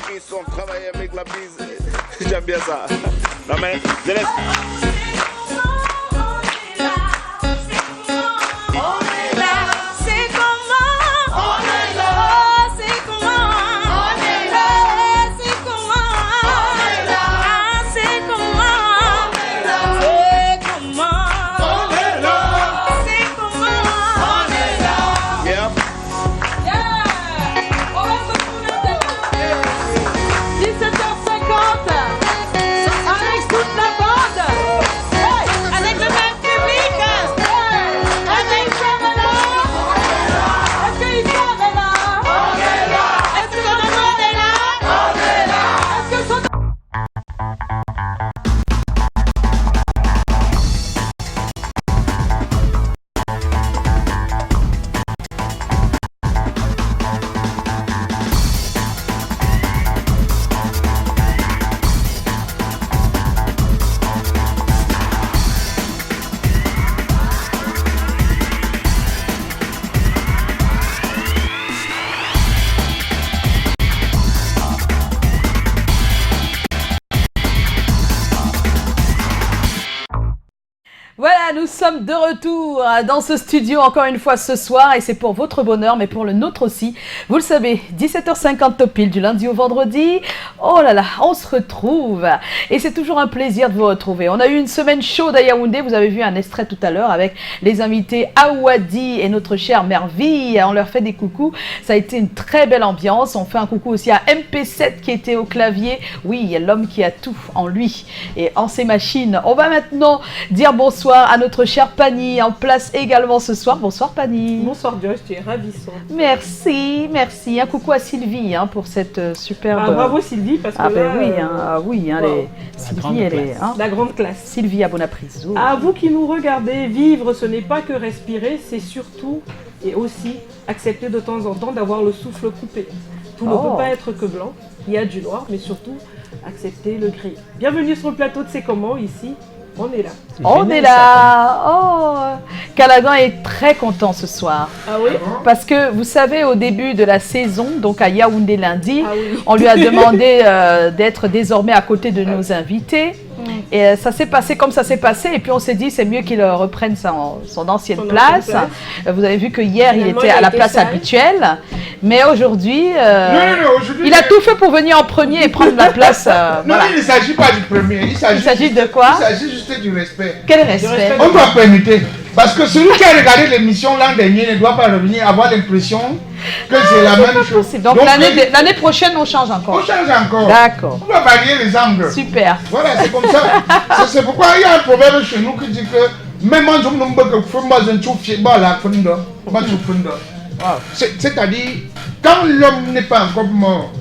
Qui sont travaillés avec la bise. J'aime bien ça. Non mais, je laisse. Voilà, nous sommes de retour dans ce studio encore une fois ce soir et c'est pour votre bonheur mais pour le nôtre aussi. Vous le savez, 17h50 top pile du lundi au vendredi. Oh là là, on se retrouve et c'est toujours un plaisir de vous retrouver. On a eu une semaine chaude à Yaoundé, vous avez vu un extrait tout à l'heure avec les invités Awadi et notre chère Merville. On leur fait des coucous, ça a été une très belle ambiance. On fait un coucou aussi à MP7 qui était au clavier. Oui, il y a l'homme qui a tout en lui et en ses machines. On va maintenant dire bonsoir à notre chère Pani, en place également ce soir. Bonsoir Pani. Bonsoir Joyce, tu es ravissante. Merci, merci. Un coucou à Sylvie pour cette superbe... Ah, bravo Sylvie, parce que là... oui, wow. Sylvie, elle est... la grande classe. Sylvie à Bonapriso. À vous qui nous regardez, vivre, ce n'est pas que respirer, c'est surtout et aussi accepter de temps en temps d'avoir le souffle coupé. Tout ne peut pas être que blanc, il y a du noir, mais surtout accepter le gris. Bienvenue sur le plateau de C'est Comment, ici. On est là. On est là. Oh, Callaghan est très content ce soir. Ah oui? Parce que vous savez, au début de la saison, donc à Yaoundé lundi, on lui a demandé d'être désormais à côté de nos invités. Et ça s'est passé comme ça s'est passé. Et puis on s'est dit, c'est mieux qu'il reprenne son ancienne place. Vous avez vu que hier, il était à la place habituelle. Mais aujourd'hui, il a tout fait pour venir en premier et prendre la place. Non, il ne s'agit pas du premier. Il s'agit de quoi? Il s'agit juste du respect. Quel respect? On doit permuter. Parce que celui qui a regardé l'émission l'an dernier ne doit pas revenir avoir l'impression que c'est la même chose. Donc l'année prochaine, on change encore. On change encore. D'accord. On va varier les angles. Super. Voilà, c'est comme ça. C'est pourquoi il y a un proverbe chez nous qui dit que même en c'est-à-dire, quand l'homme n'est pas encore mort,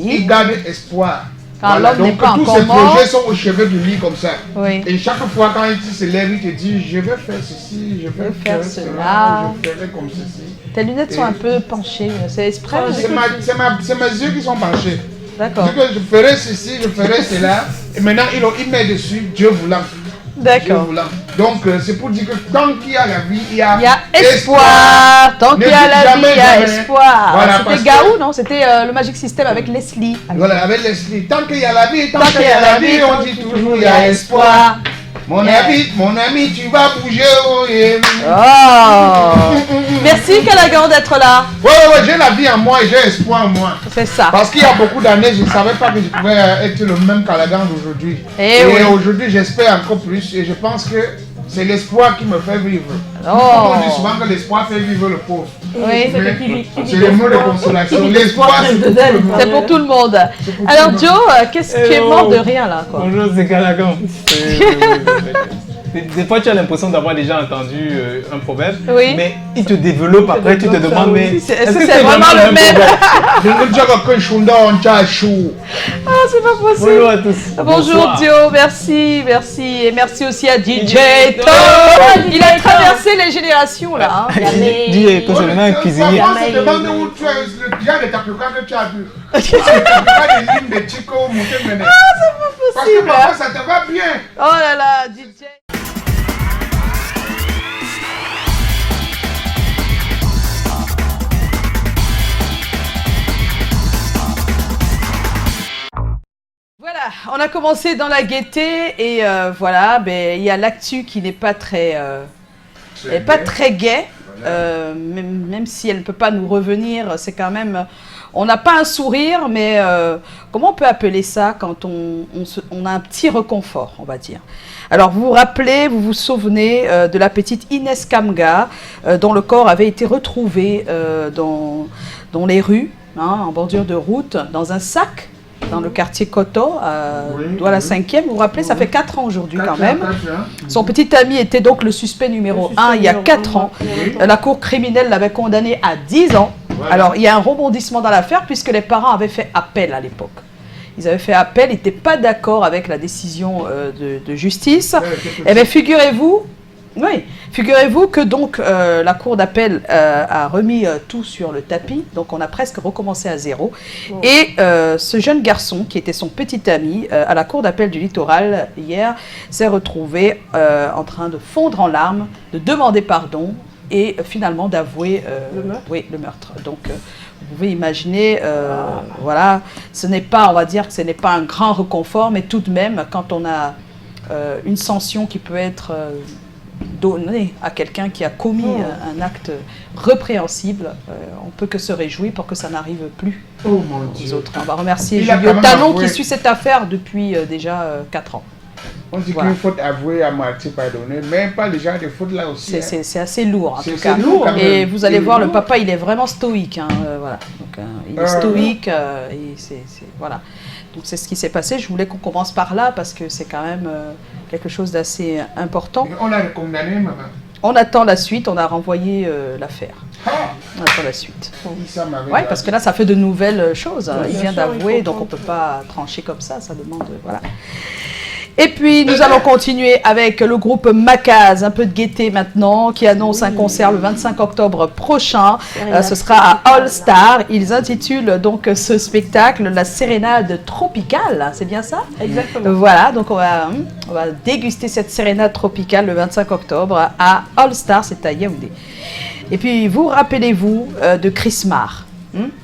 il garde espoir. Voilà, donc tous ces projets sont au chevet du lit comme ça. Oui. Et chaque fois quand il se lève, il te dit je vais faire ceci, je vais faire cela, je ferai comme ceci. Tes lunettes sont un peu penchées, c'est exprès? C'est mes yeux qui sont penchés. D'accord. Je ferai ceci, je ferai cela. Et maintenant il met dessus Dieu voulant. D'accord. Donc c'est pour dire que tant qu'il y a la vie, il y a espoir. Tant qu'il y a la vie, il y a espoir. Voilà, c'était Gaou, non? C'était le Magic System avec Leslie. Voilà, avec Leslie. Tant qu'il y a la vie, tant qu'il y a la vie, on dit toujours il y a espoir. Mon ami, tu vas bouger. Merci Callaghan d'être là. Ouais, j'ai la vie en moi et j'ai espoir en moi. C'est ça. Parce qu'il y a beaucoup d'années, je ne savais pas que je pouvais être le même Callaghan d'aujourd'hui. Et aujourd'hui, j'espère encore plus et je pense que c'est l'espoir qui me fait vivre. On dit souvent que l'espoir fait vivre le pauvre. Oui, c'est le mot de consolation. L'espoir, c'est pour tout le monde. Alors Joe, qu'est-ce que tu es mort de rire là quoi? Bonjour, c'est Callaghan. Des fois, tu as l'impression d'avoir déjà entendu un proverbe, mais il te développe après, tu te demandes, mais est-ce que c'est vraiment le même? Ah, c'est pas possible. Bonjour à tous. Bonjour Dio, merci. Et merci aussi à DJ Tom. Il a traversé les générations là. Dis, quand c'est maintenant un cuisinier. On se demande où tu es, le diable de Tapuka que tu as vu. Tu as des lignes de Chico, Monté. Ah, c'est pas possible. Parce que parfois ça te va bien. Oh là là, DJ. on a commencé dans la gaieté et voilà, il y a l'actu qui n'est pas très gaie, voilà. Même si elle ne peut pas nous revenir, c'est quand même... On n'a pas un sourire, mais comment on peut appeler ça quand on a un petit réconfort, on va dire. Alors vous vous souvenez de la petite Inès Kamga, dont le corps avait été retrouvé dans les rues, en bordure de route, dans un sac, dans le quartier Koto, la 5e. Vous vous rappelez, ça fait 4 ans aujourd'hui quand même. Son petit ami était donc le suspect numéro 1 il y a 4 ans. La cour criminelle l'avait condamné à 10 ans. Voilà. Alors, il y a un rebondissement dans l'affaire puisque les parents avaient fait appel à l'époque. Ils avaient fait appel, ils n'étaient pas d'accord avec la décision de justice. Eh bien, figurez-vous que donc la cour d'appel a remis tout sur le tapis, donc on a presque recommencé à zéro. Oh. Et ce jeune garçon, qui était son petit ami, à la cour d'appel du littoral hier, s'est retrouvé en train de fondre en larmes, de demander pardon et finalement d'avouer le meurtre. Donc vous pouvez imaginer, voilà, ce n'est pas, on va dire que ce n'est pas un grand réconfort, mais tout de même, quand on a une sanction qui peut être donnée à quelqu'un qui a commis un acte répréhensible, on peut que se réjouir pour que ça n'arrive plus aux autres. On va remercier Julio Talon qui suit cette affaire depuis déjà 4 ans. On dit qu'il faut avouer à moitié pardonner, mais pas les gens de faute là aussi. C'est assez lourd en tout cas. Lourd, et vous allez voir, le papa il est vraiment stoïque. Voilà. Donc, il est stoïque. Voilà. Donc c'est ce qui s'est passé. Je voulais qu'on commence par là parce que c'est quand même quelque chose d'assez important. Mais on l'a condamné, maman. On attend la suite, on a renvoyé l'affaire. On attend la suite. Oui, parce que là, ça fait de nouvelles choses. Il vient d'avouer, donc on ne peut pas trancher comme ça. Ça demande... Voilà. Et puis, nous allons continuer avec le groupe Macaz, un peu de gaieté maintenant, qui annonce un concert le 25 octobre prochain. Ce sera à All Star. Ils intitulent donc ce spectacle la sérénade tropicale. C'est bien ça? Exactement. Voilà, donc on va déguster cette sérénade tropicale le 25 octobre à All Star, c'est à Yaoundé. Et puis, vous rappelez-vous de Chris Marr?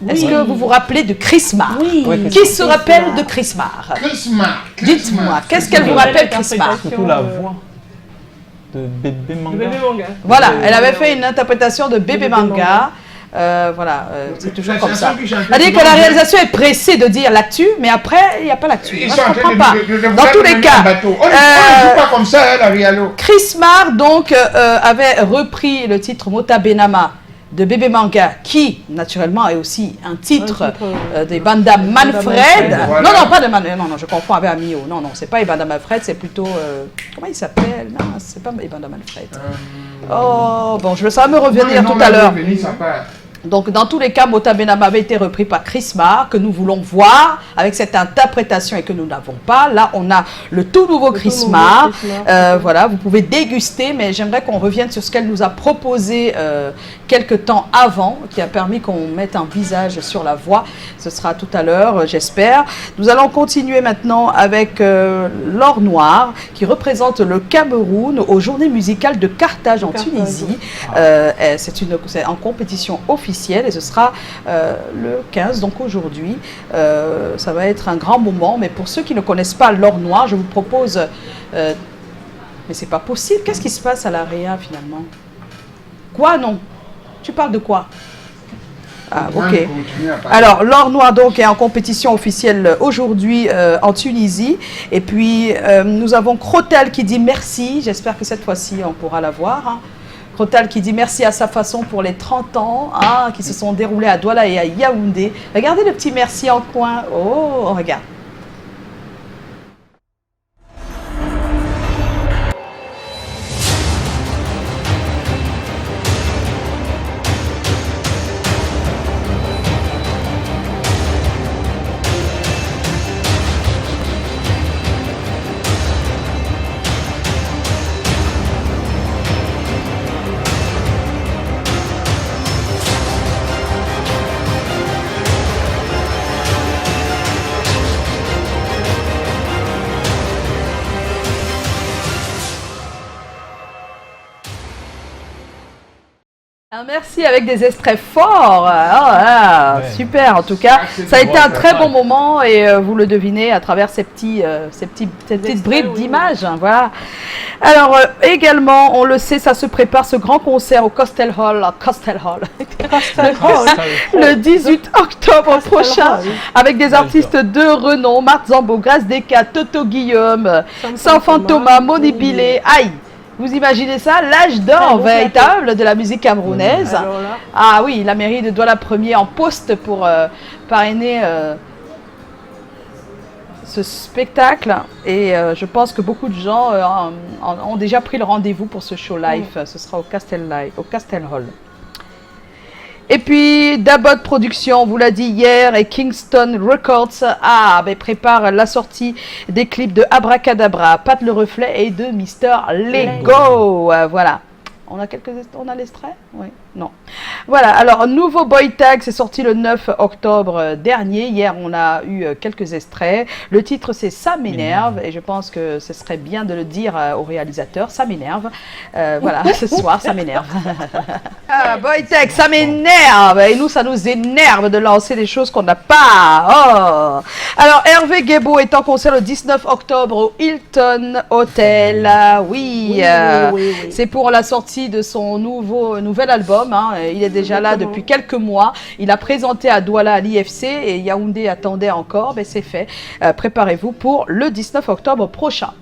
Est-ce que vous vous rappelez de Chris Marr? Qui se rappelle de Chris Marr? Dites-moi, qu'est-ce qu'elle vous rappelle, Chris Marr? Surtout la voix de Bébé Manga. Voilà, elle avait fait une interprétation de Bébé Manga. Voilà, c'est toujours comme ça. C'est-à-dire que la réalisation est pressée de dire l'actu, mais après, il n'y a pas l'actu. Je ne comprends pas. Dans tous les cas, on ne joue pas comme ça, la Rialo. Chris Marr, donc, avait repris le titre Mota Benama de Bébé Manga, qui, naturellement, est aussi un titre des Banda Manfred. Voilà. Non, pas de Manfred. Non, je confonds avec Amio. Non, c'est pas Banda Manfred, c'est plutôt... comment il s'appelle? Non, c'est pas Banda Manfred. Oh, bon, ça va me revenir tout à l'heure. Donc, dans tous les cas, Mota Benama avait été repris par Chris Marr, que nous voulons voir avec cette interprétation et que nous n'avons pas. Là, on a le tout nouveau Chris Marr. Voilà, vous pouvez déguster, mais j'aimerais qu'on revienne sur ce qu'elle nous a proposé quelques temps avant, qui a permis qu'on mette un visage sur la voix. Ce sera tout à l'heure, j'espère. Nous allons continuer maintenant avec l'Or Noir, qui représente le Cameroun aux Journées musicales de Carthage en Tunisie. C'est en compétition officielle. Et ce sera le 15, donc aujourd'hui. Ça va être un grand moment, mais pour ceux qui ne connaissent pas l'Or Noir, je vous propose... mais c'est pas possible, qu'est-ce qui se passe à l'AREA finalement? Quoi, non? Tu parles de quoi? Ah, ok. Alors, l'Or Noir donc est en compétition officielle aujourd'hui en Tunisie. Et puis, nous avons Crotal qui dit merci. J'espère que cette fois-ci, on pourra la voir. Crotal qui dit merci à sa façon pour les 30 ans qui se sont déroulés à Douala et à Yaoundé. Regardez le petit merci en coin. Oh, regarde. Merci avec des extraits forts. Super en tout cas. Ça a été un très bon moment et vous le devinez à travers ces petites bribes d'images. Voilà. Alors également, on le sait, ça se prépare ce grand concert au Costel Hall. Le 18 octobre prochain avec des artistes de renom, Marc Zambo, Grâce Desca, Toto Guillaume, Sanfant Thomas, Moni Billet. Aïe! Vous imaginez ça? L'âge d'or véritable de la musique camerounaise. Ah oui, la mairie de Douala Premier en poste pour parrainer ce spectacle. Et je pense que beaucoup de gens ont déjà pris le rendez-vous pour ce show live. Ce sera au Castel Hall. Et puis, Dabot Productions, on vous l'a dit hier, et Kingston Records prépare la sortie des clips de Abracadabra, Pat le Reflet et de Mister Lego. Voilà. On a l'extrait? Oui. Non. Voilà, alors nouveau Boy Tag, c'est sorti le 9 octobre dernier. Hier, on a eu quelques extraits. Le titre, c'est Ça m'énerve, et je pense que ce serait bien de le dire au réalisateur. Ça m'énerve. Voilà, ce soir, ça m'énerve. Boy Tag, ça m'énerve. Et nous, ça nous énerve de lancer des choses qu'on n'a pas. Oh. Alors, Hervé Guébo est en concert le 19 octobre au Hilton Hotel. Oui. C'est pour la sortie de son nouvel album. Il est déjà là depuis quelques mois. Il a présenté à Douala à l'IFC et Yaoundé attendait encore. C'est fait. Préparez-vous pour le 19 octobre prochain.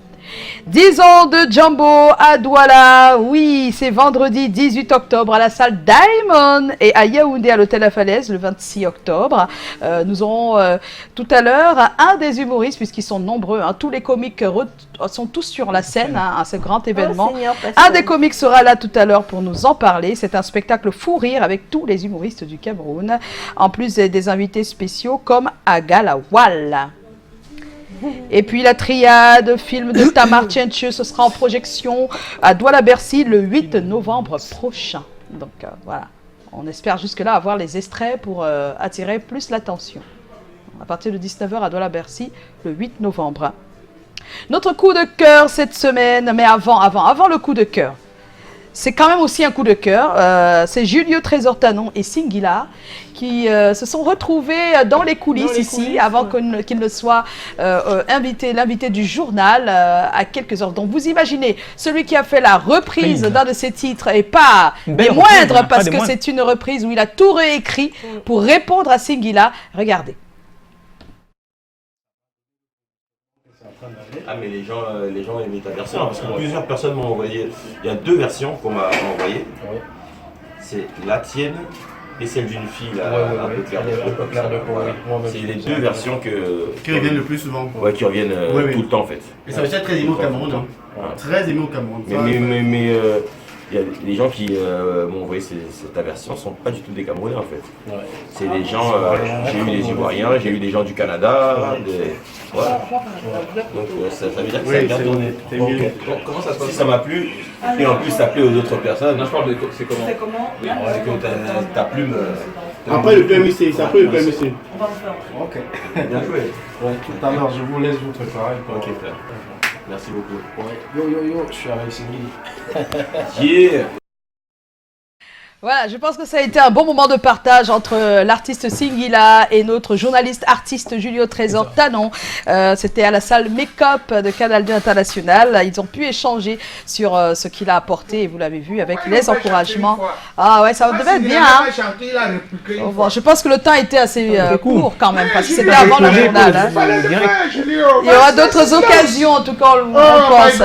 10 ans de Jumbo à Douala. Oui, c'est vendredi 18 octobre à la salle Diamond et à Yaoundé à l'hôtel La Falaise le 26 octobre. Nous aurons tout à l'heure un des humoristes, puisqu'ils sont nombreux. Tous les comiques sont tous sur la scène à ce grand événement. Un des comiques sera là tout à l'heure pour nous en parler. C'est un spectacle fou rire avec tous les humoristes du Cameroun. En plus des invités spéciaux comme Agalawal. Et puis la triade, film de Tamar Tchenche, ce sera en projection à Douala-Bercy le 8 novembre prochain. Donc voilà, on espère jusque-là avoir les extraits pour attirer plus l'attention. À partir de 19h à Douala-Bercy le 8 novembre. Notre coup de cœur cette semaine, mais avant le coup de cœur. C'est quand même aussi un coup de cœur. C'est Julio Trésor Tanon et Singila qui se sont retrouvés dans les coulisses ici avant qu'il ne soit l'invité du journal à quelques heures. Donc vous imaginez, celui qui a fait la reprise d'un de ses titres et pas des moindres, parce que c'est une reprise où il a tout réécrit pour répondre à Singila. Regardez. Ah mais les gens aiment ta version, parce que plusieurs personnes m'ont envoyé, il y a 2 versions qu'on m'a envoyées, c'est la tienne et celle d'une fille là, un peu claire de peau. C'est les 2 versions qui reviennent le plus souvent. Ouais, qui reviennent tout le temps en fait. Et ça va être très aimé au Cameroun, très aimé au Cameroun. Mais il y a les gens qui m'ont envoyé cette version ne sont pas du tout des Camerounais en fait. C'est des gens, j'ai eu des Ivoiriens, j'ai eu des gens du Canada, voilà. Donc ça veut dire que ça a bien tourné. Comment ça se passe? Si ça m'a plu, et en plus ça plaît aux autres personnes. Non, je parle de c'est comment? C'est comment? Oui, c'est que ta plume. Après le PMC, c'est après le PMC. On va le faire. Ok. Bien joué. Ouais, tout à l'heure, je vous laisse vous préparer. Ok, frère. Merci beaucoup. Ouais. Yo, je suis avec Singili. Yeah. Voilà, je pense que ça a été un bon moment de partage entre l'artiste Singila et notre journaliste artiste Julio Trésor Tanon. C'était à la salle Make-up de Canal 2 International. Ils ont pu échanger sur ce qu'il a apporté et vous l'avez vu avec les encouragements. Ah ouais, ça devait être bien. Bon, je pense que le temps était assez court quand même parce que c'était avant le journal. Il y aura d'autres occasions en tout cas, on pense.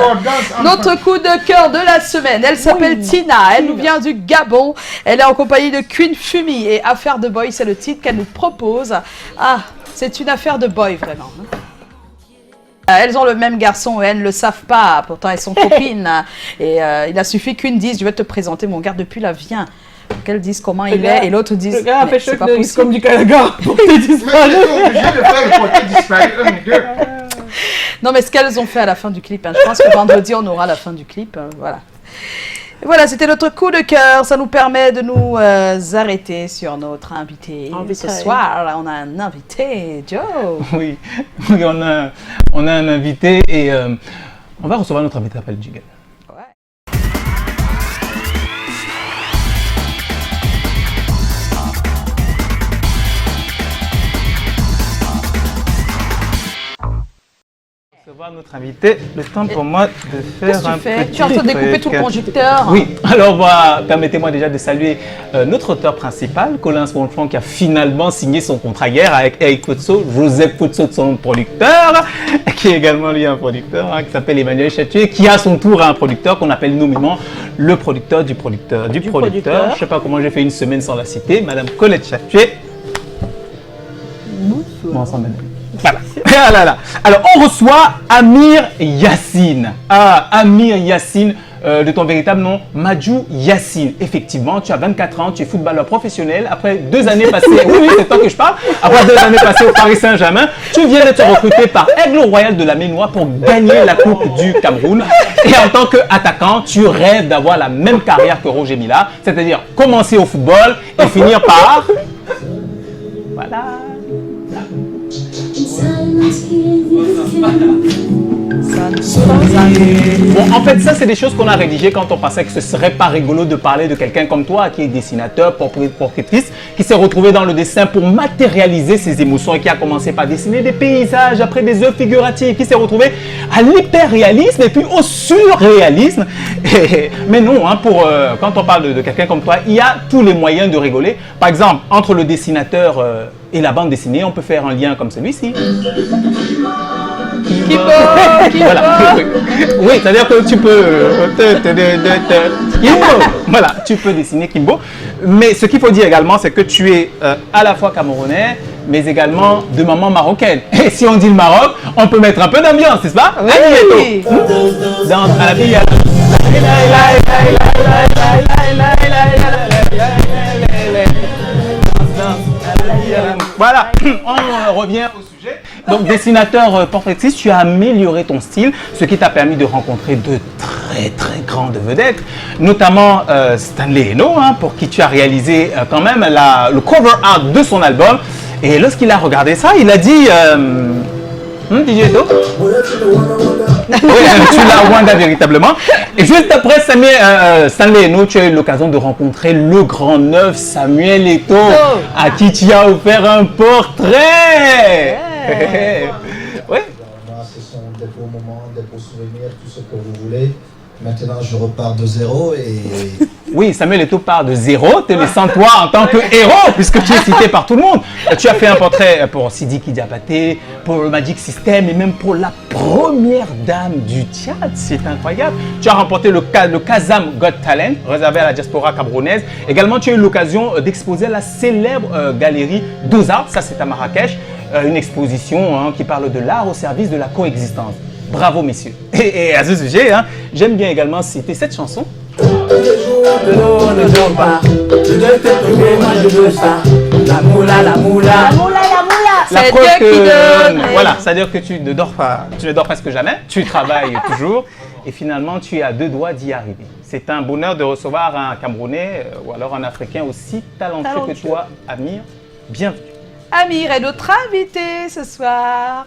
Notre coup de cœur de la semaine, elle s'appelle Tina. Elle nous vient du Gabon. Elle est en compagnie de Queen Fumi et Affaire de Boy, c'est le titre qu'elle nous propose. Ah, c'est une affaire de boy vraiment. Elles ont le même garçon et elles ne le savent pas, pourtant elles sont copines. Et il a suffi qu'une dise, je vais te présenter mon gars depuis la viens. Qu'elle dise comment il est et l'autre dise, c'est pas possible. Comme du Kalaga, porté disparu. Non mais ce qu'elles ont fait à la fin du clip, je pense que vendredi on aura la fin du clip, voilà. Voilà, c'était notre coup de cœur. Ça nous permet de nous arrêter sur notre invité. Ce soir, on a un invité, Joe. Oui, on a un invité et on va recevoir notre invité après le jingle. recevoir notre invité. Le temps pour moi de faire un petit Tu es en train de découper tout le conducteur. Oui, alors permettez-moi déjà de saluer notre auteur principal, Colin Sponchon, qui a finalement signé son contrat hier avec Eric Futso, Joseph Futso, son producteur, qui est également lui un producteur, qui s'appelle Emmanuel Chatuet, qui à son tour a un producteur qu'on appelle nommément le producteur du producteur du producteur. Je ne sais pas comment j'ai fait une semaine sans la citer, Madame Colette Chatuet. Bonsoir, madame. Voilà. Ah là là. Alors, on reçoit Amir Yassine. Ah, Amir Yassine, de ton véritable nom, Madjou Yassine. Effectivement, tu as 24 ans, tu es footballeur professionnel. Après 2 années passées, oui, c'est toi que je parle. Après 2 années passées au Paris Saint-Germain, tu viens d'être recruté par Aigle Royal de la Ménois pour gagner la Coupe du Cameroun. Et en tant qu'attaquant, tu rêves d'avoir la même carrière que Roger Mila, c'est-à-dire commencer au football et finir par... Voilà. Bon, en fait, ça, c'est des choses qu'on a rédigées quand on pensait que ce serait pas rigolo de parler de quelqu'un comme toi, qui est dessinateur, portraitiste, qui s'est retrouvé dans le dessin pour matérialiser ses émotions et qui a commencé par dessiner des paysages, après des œuvres figuratives, qui s'est retrouvé à l'hyperréalisme et puis au surréalisme. Mais non, quand on parle de quelqu'un comme toi, il y a tous les moyens de rigoler. Par exemple, entre le dessinateur et la bande dessinée, on peut faire un lien comme celui-ci. Voilà. Oui, c'est-à-dire que tu peux... Kimbo. Voilà, tu peux dessiner Kimbo. Mais ce qu'il faut dire également, c'est que tu es à la fois camerounais, mais également de maman marocaine. Et si on dit le Maroc, on peut mettre un peu d'ambiance, n'est-ce pas? Oui. Dans à la vie, voilà, on revient au sujet. Donc, dessinateur portraitiste, tu as amélioré ton style, ce qui t'a permis de rencontrer de très très grandes vedettes, notamment Stanley Eno, pour qui tu as réalisé quand même le cover art de son album. Et lorsqu'il a regardé ça, il a dit... DJ Eto? Oui, tu l'as Wanda véritablement. Et juste après Stanley Eno, tu as eu l'occasion de rencontrer le grand neuf Samuel Eto'o, à qui tu as offert un portrait. Oui. Ce sont des beaux moments, des beaux souvenirs, tout ce que vous voulez. Maintenant, je repars de zéro et... Oui, Samuel Eto'o part de zéro, te laissant toi en tant que héros, puisque tu es cité par tout le monde. Tu as fait un portrait pour Sidiki Diabaté, pour le Magic System et même pour la première dame du Tchad. C'est incroyable. Tu as remporté le Kazam Got Talent, réservé à la diaspora camerounaise. Également, tu as eu l'occasion d'exposer à la célèbre galerie Dozart, ça c'est à Marrakech, une exposition qui parle de l'art au service de la coexistence. Bravo, messieurs. Et à ce sujet, j'aime bien également citer cette chanson. La moula. La preuve que, voilà, c'est-à-dire que tu ne dors presque jamais, tu travailles toujours et finalement tu es à 2 doigts d'y arriver. C'est un bonheur de recevoir un Camerounais ou alors un Africain aussi talentueux que toi, Amir. Bienvenue. Amir est notre invité ce soir.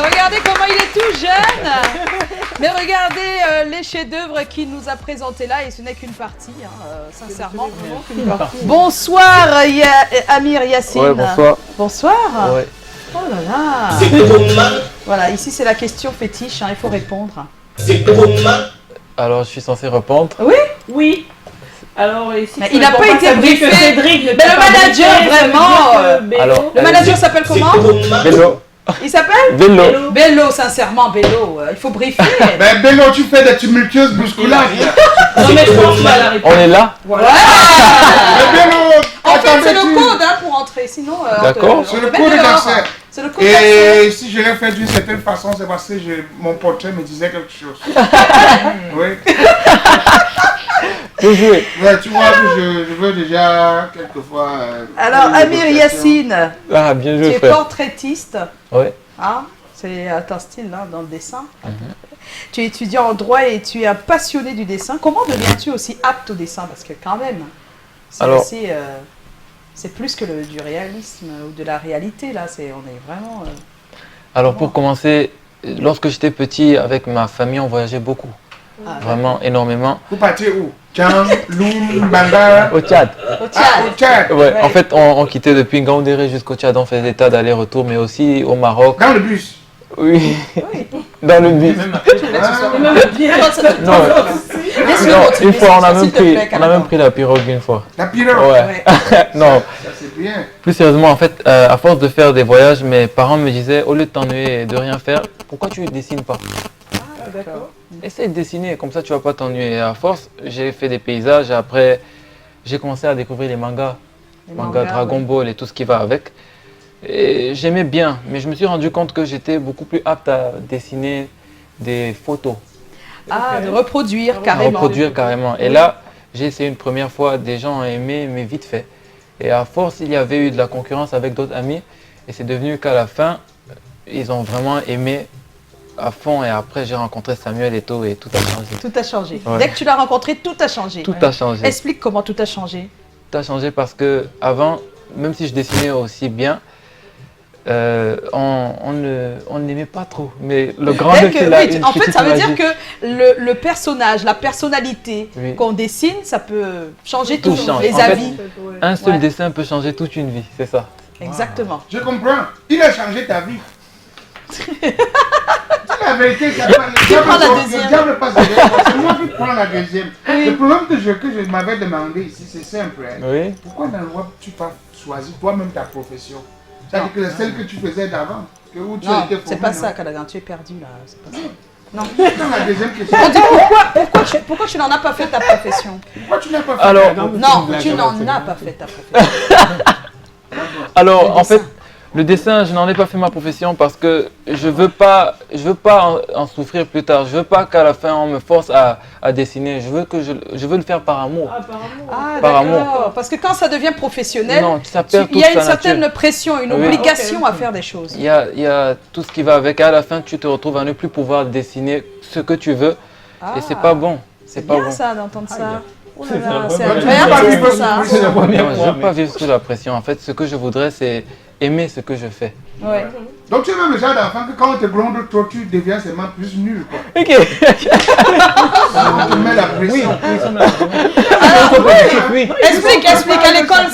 Regardez comment il est tout jeune. Mais regardez les chefs-d'œuvre qu'il nous a présentés là, et ce n'est qu'une partie, sincèrement. Bonsoir Amir Yassine. Ouais, bonsoir. Bonsoir. Ouais. Oh là là. Voilà, ici c'est la question fétiche, il faut répondre. Alors je suis censé répondre. Oui. Oui. Alors, ici, il n'a pas été briefé. Mais le manager, vraiment. Alors, le manager s'appelle comment? Bello. Il s'appelle Bello. Bello, sincèrement, Bello. Il faut briefer. Ben Bello, tu fais des tumultueuses bousculades. Non, mais je pense pas la réponse. On est là. Voilà. Mais Bello, en fait, c'est le code pour entrer. Sinon, d'accord. C'est le code d'accès. C'est le code d'accès. Et si je l'ai fait d'une certaine façon, c'est parce que mon portrait me disait quelque chose. Oui. Jouer. Ouais, tu vois que je veux déjà quelquefois. Alors, Amir Yassine, ah, bien joué, tu es frère. portraitiste. Oui. Ah, c'est ton style là, dans le dessin. Tu es étudiant en droit et tu es un passionné du dessin. Comment deviens-tu aussi apte au dessin? Parce que quand même, c'est plus que du réalisme ou de la réalité là. On est vraiment. Alors pour commencer, lorsque j'étais petit, avec ma famille, on voyageait beaucoup. Vraiment énormément. Vous partiez où? Tchang, Loum, Banga? Au Tchad. Au Tchad. Au Tchad. Ouais. En fait, on quittait depuis Ngaoundéré jusqu'au Tchad, on faisait des tas d'allers-retours, mais aussi au Maroc. Dans le bus? Oui. Dans le bus. Non, une fois, on a même pris la pirogue une fois. La pirogue? Ouais. Non. Ça c'est bien. Plus sérieusement, en fait, à force de faire des voyages, mes parents me disaient, au lieu de t'ennuyer et de rien faire, pourquoi tu ne dessines pas? Ah, d'accord. Essaye de dessiner, comme ça tu vas pas t'ennuyer. À force, j'ai fait des paysages, et après j'ai commencé à découvrir les mangas. Mangas Dragon Ball et tout ce qui va avec. Et j'aimais bien, mais je me suis rendu compte que j'étais beaucoup plus apte à dessiner des photos. Ah, de reproduire carrément. Reproduire carrément. Et là, j'ai essayé une première fois, des gens ont aimé, mais vite fait. Et à force, il y avait eu de la concurrence avec d'autres amis. Et c'est devenu qu'à la fin, ils ont vraiment aimé à fond. Et après, j'ai rencontré Samuel et tout a changé. Tout a changé. Ouais. Dès que tu l'as rencontré, tout a changé. Tout a changé. Explique comment tout a changé. Tout a changé parce que avant, même si je dessinais aussi bien, on ne l'aimait pas trop. Mais le grand en fait, ça veut dire que le personnage, la personnalité qu'on dessine, ça peut changer tout, les avis. Un seul dessin peut changer toute une vie, c'est ça. Exactement. Je comprends. Il a changé ta vie. La vérité, le diable passe derrière moi. C'est moi qui prends la deuxième. Le problème que je m'avais demandé ici, c'est simple. Oui. Pourquoi dans le roi tu n'as pas choisi toi-même ta profession? C'est-à-dire que celle que tu faisais d'avant. Non, c'est pas ça, Cadagan, tu es perdu là. C'est pas ça. Non. Dans la deuxième question. On dit pourquoi tu n'en as pas fait ta profession? Pourquoi tu n'as pas fait alors, non, tu n'en as pas fait ta profession. Alors, en fait, Le dessin, je n'en ai pas fait ma profession parce que je veux pas en souffrir plus tard. Je veux pas qu'à la fin on me force à dessiner. Je veux le faire par amour. Par amour. Parce que quand ça devient professionnel, il y a une certaine pression, une obligation à faire des choses. Il y a tout ce qui va avec. À la fin, tu te retrouves à ne plus pouvoir dessiner ce que tu veux et c'est pas bon. C'est bien ça d'entendre ça. C'est agréable ça. Je ne veux pas vivre sous la pression. En fait, ce que je voudrais, c'est aimer ce que je fais. Ouais. Donc tu es même le genre d'enfant que quand on te gronde trop, tu deviens seulement plus nul. Quoi. Ok. On te met la pression. Explique. À l'école,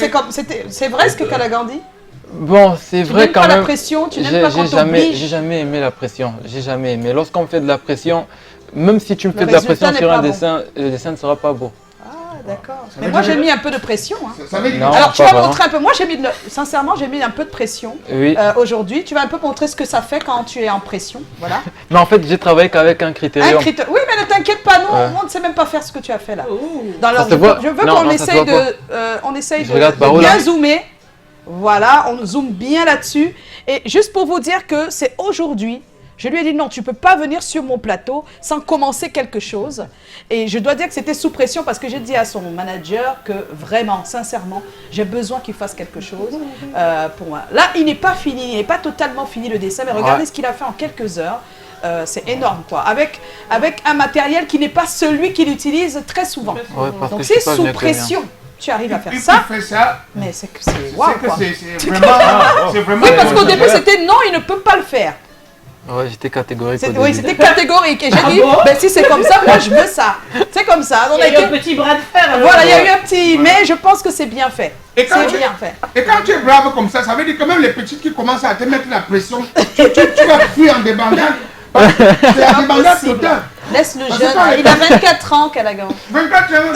c'est vrai ce que Callaghan dit? Bon, c'est vrai quand même. Tu n'aimes pas la pression, tu n'aimes pas quand on t'oblige. J'ai jamais aimé la pression. J'ai jamais aimé. Lorsqu'on me fait de la pression, même si tu me fais de la pression sur un dessin, le dessin ne sera pas beau. D'accord. Mais moi j'ai mis un peu de pression. Hein. Non, alors tu vas montrer un peu. Moi sincèrement j'ai mis un peu de pression aujourd'hui. Tu vas un peu montrer ce que ça fait quand tu es en pression. Voilà. Mais en fait j'ai travaillé qu'avec un critérium. Oui mais ne t'inquiète pas, nous on ne sait même pas faire ce que tu as fait là. Je veux qu'on essaye de bien zoomer. Voilà, on zoome bien là-dessus. Et juste pour vous dire que c'est aujourd'hui. Je lui ai dit non, tu ne peux pas venir sur mon plateau sans commencer quelque chose. Et je dois dire que c'était sous pression parce que j'ai dit à son manager que vraiment, sincèrement, j'ai besoin qu'il fasse quelque chose pour moi. Là, il n'est pas fini, il n'est pas totalement fini le dessin, mais regardez ce qu'il a fait en quelques heures. C'est énorme quoi, avec un matériel qui n'est pas celui qu'il utilise très souvent. Donc c'est sous pression. Tu arrives à faire ça, mais c'est que c'est waouh quoi. C'est vraiment... Oui, parce qu'au début c'était non, il ne peut pas le faire. Ouais, j'étais catégorique. Oui, c'était catégorique. Et j'ai dit, ben, si c'est comme ça, moi je veux ça. C'est comme ça. Il y a eu un petit bras de fer. Voilà, il y a eu un petit... Mais je pense que c'est bien fait. C'est bien fait. Et quand tu es brave comme ça veut dire que même les petites qui commencent à te mettre la pression, tu vas fuir en débandade. C'est la débandade totale. Laisse le jeune. Il a 24 ans, Callaghan. 24 ans,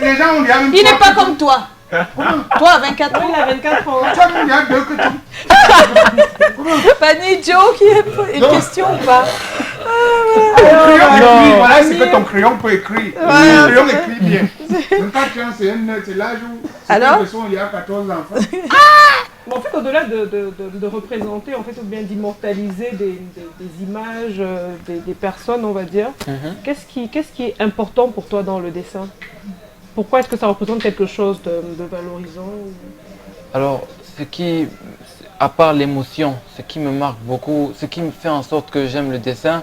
les gens ont dit... Il n'est pas comme toi. Toi, à 24 ans. Il a 24 ans. Il y a deux que tu... Fanny, Joe, qui est une question ou pas? Voilà ce que ton crayon peut écrire. Le crayon écrit bien. 24 ans, c'est l'âge où il y a 14 enfants. En fait, au-delà de représenter, en fait, ou bien d'immortaliser des images, des personnes, on va dire, qu'est-ce qui est important pour toi dans le dessin? Pourquoi est-ce que ça représente quelque chose de valorisant? Alors, à part l'émotion, ce qui me marque beaucoup, ce qui me fait en sorte que j'aime le dessin,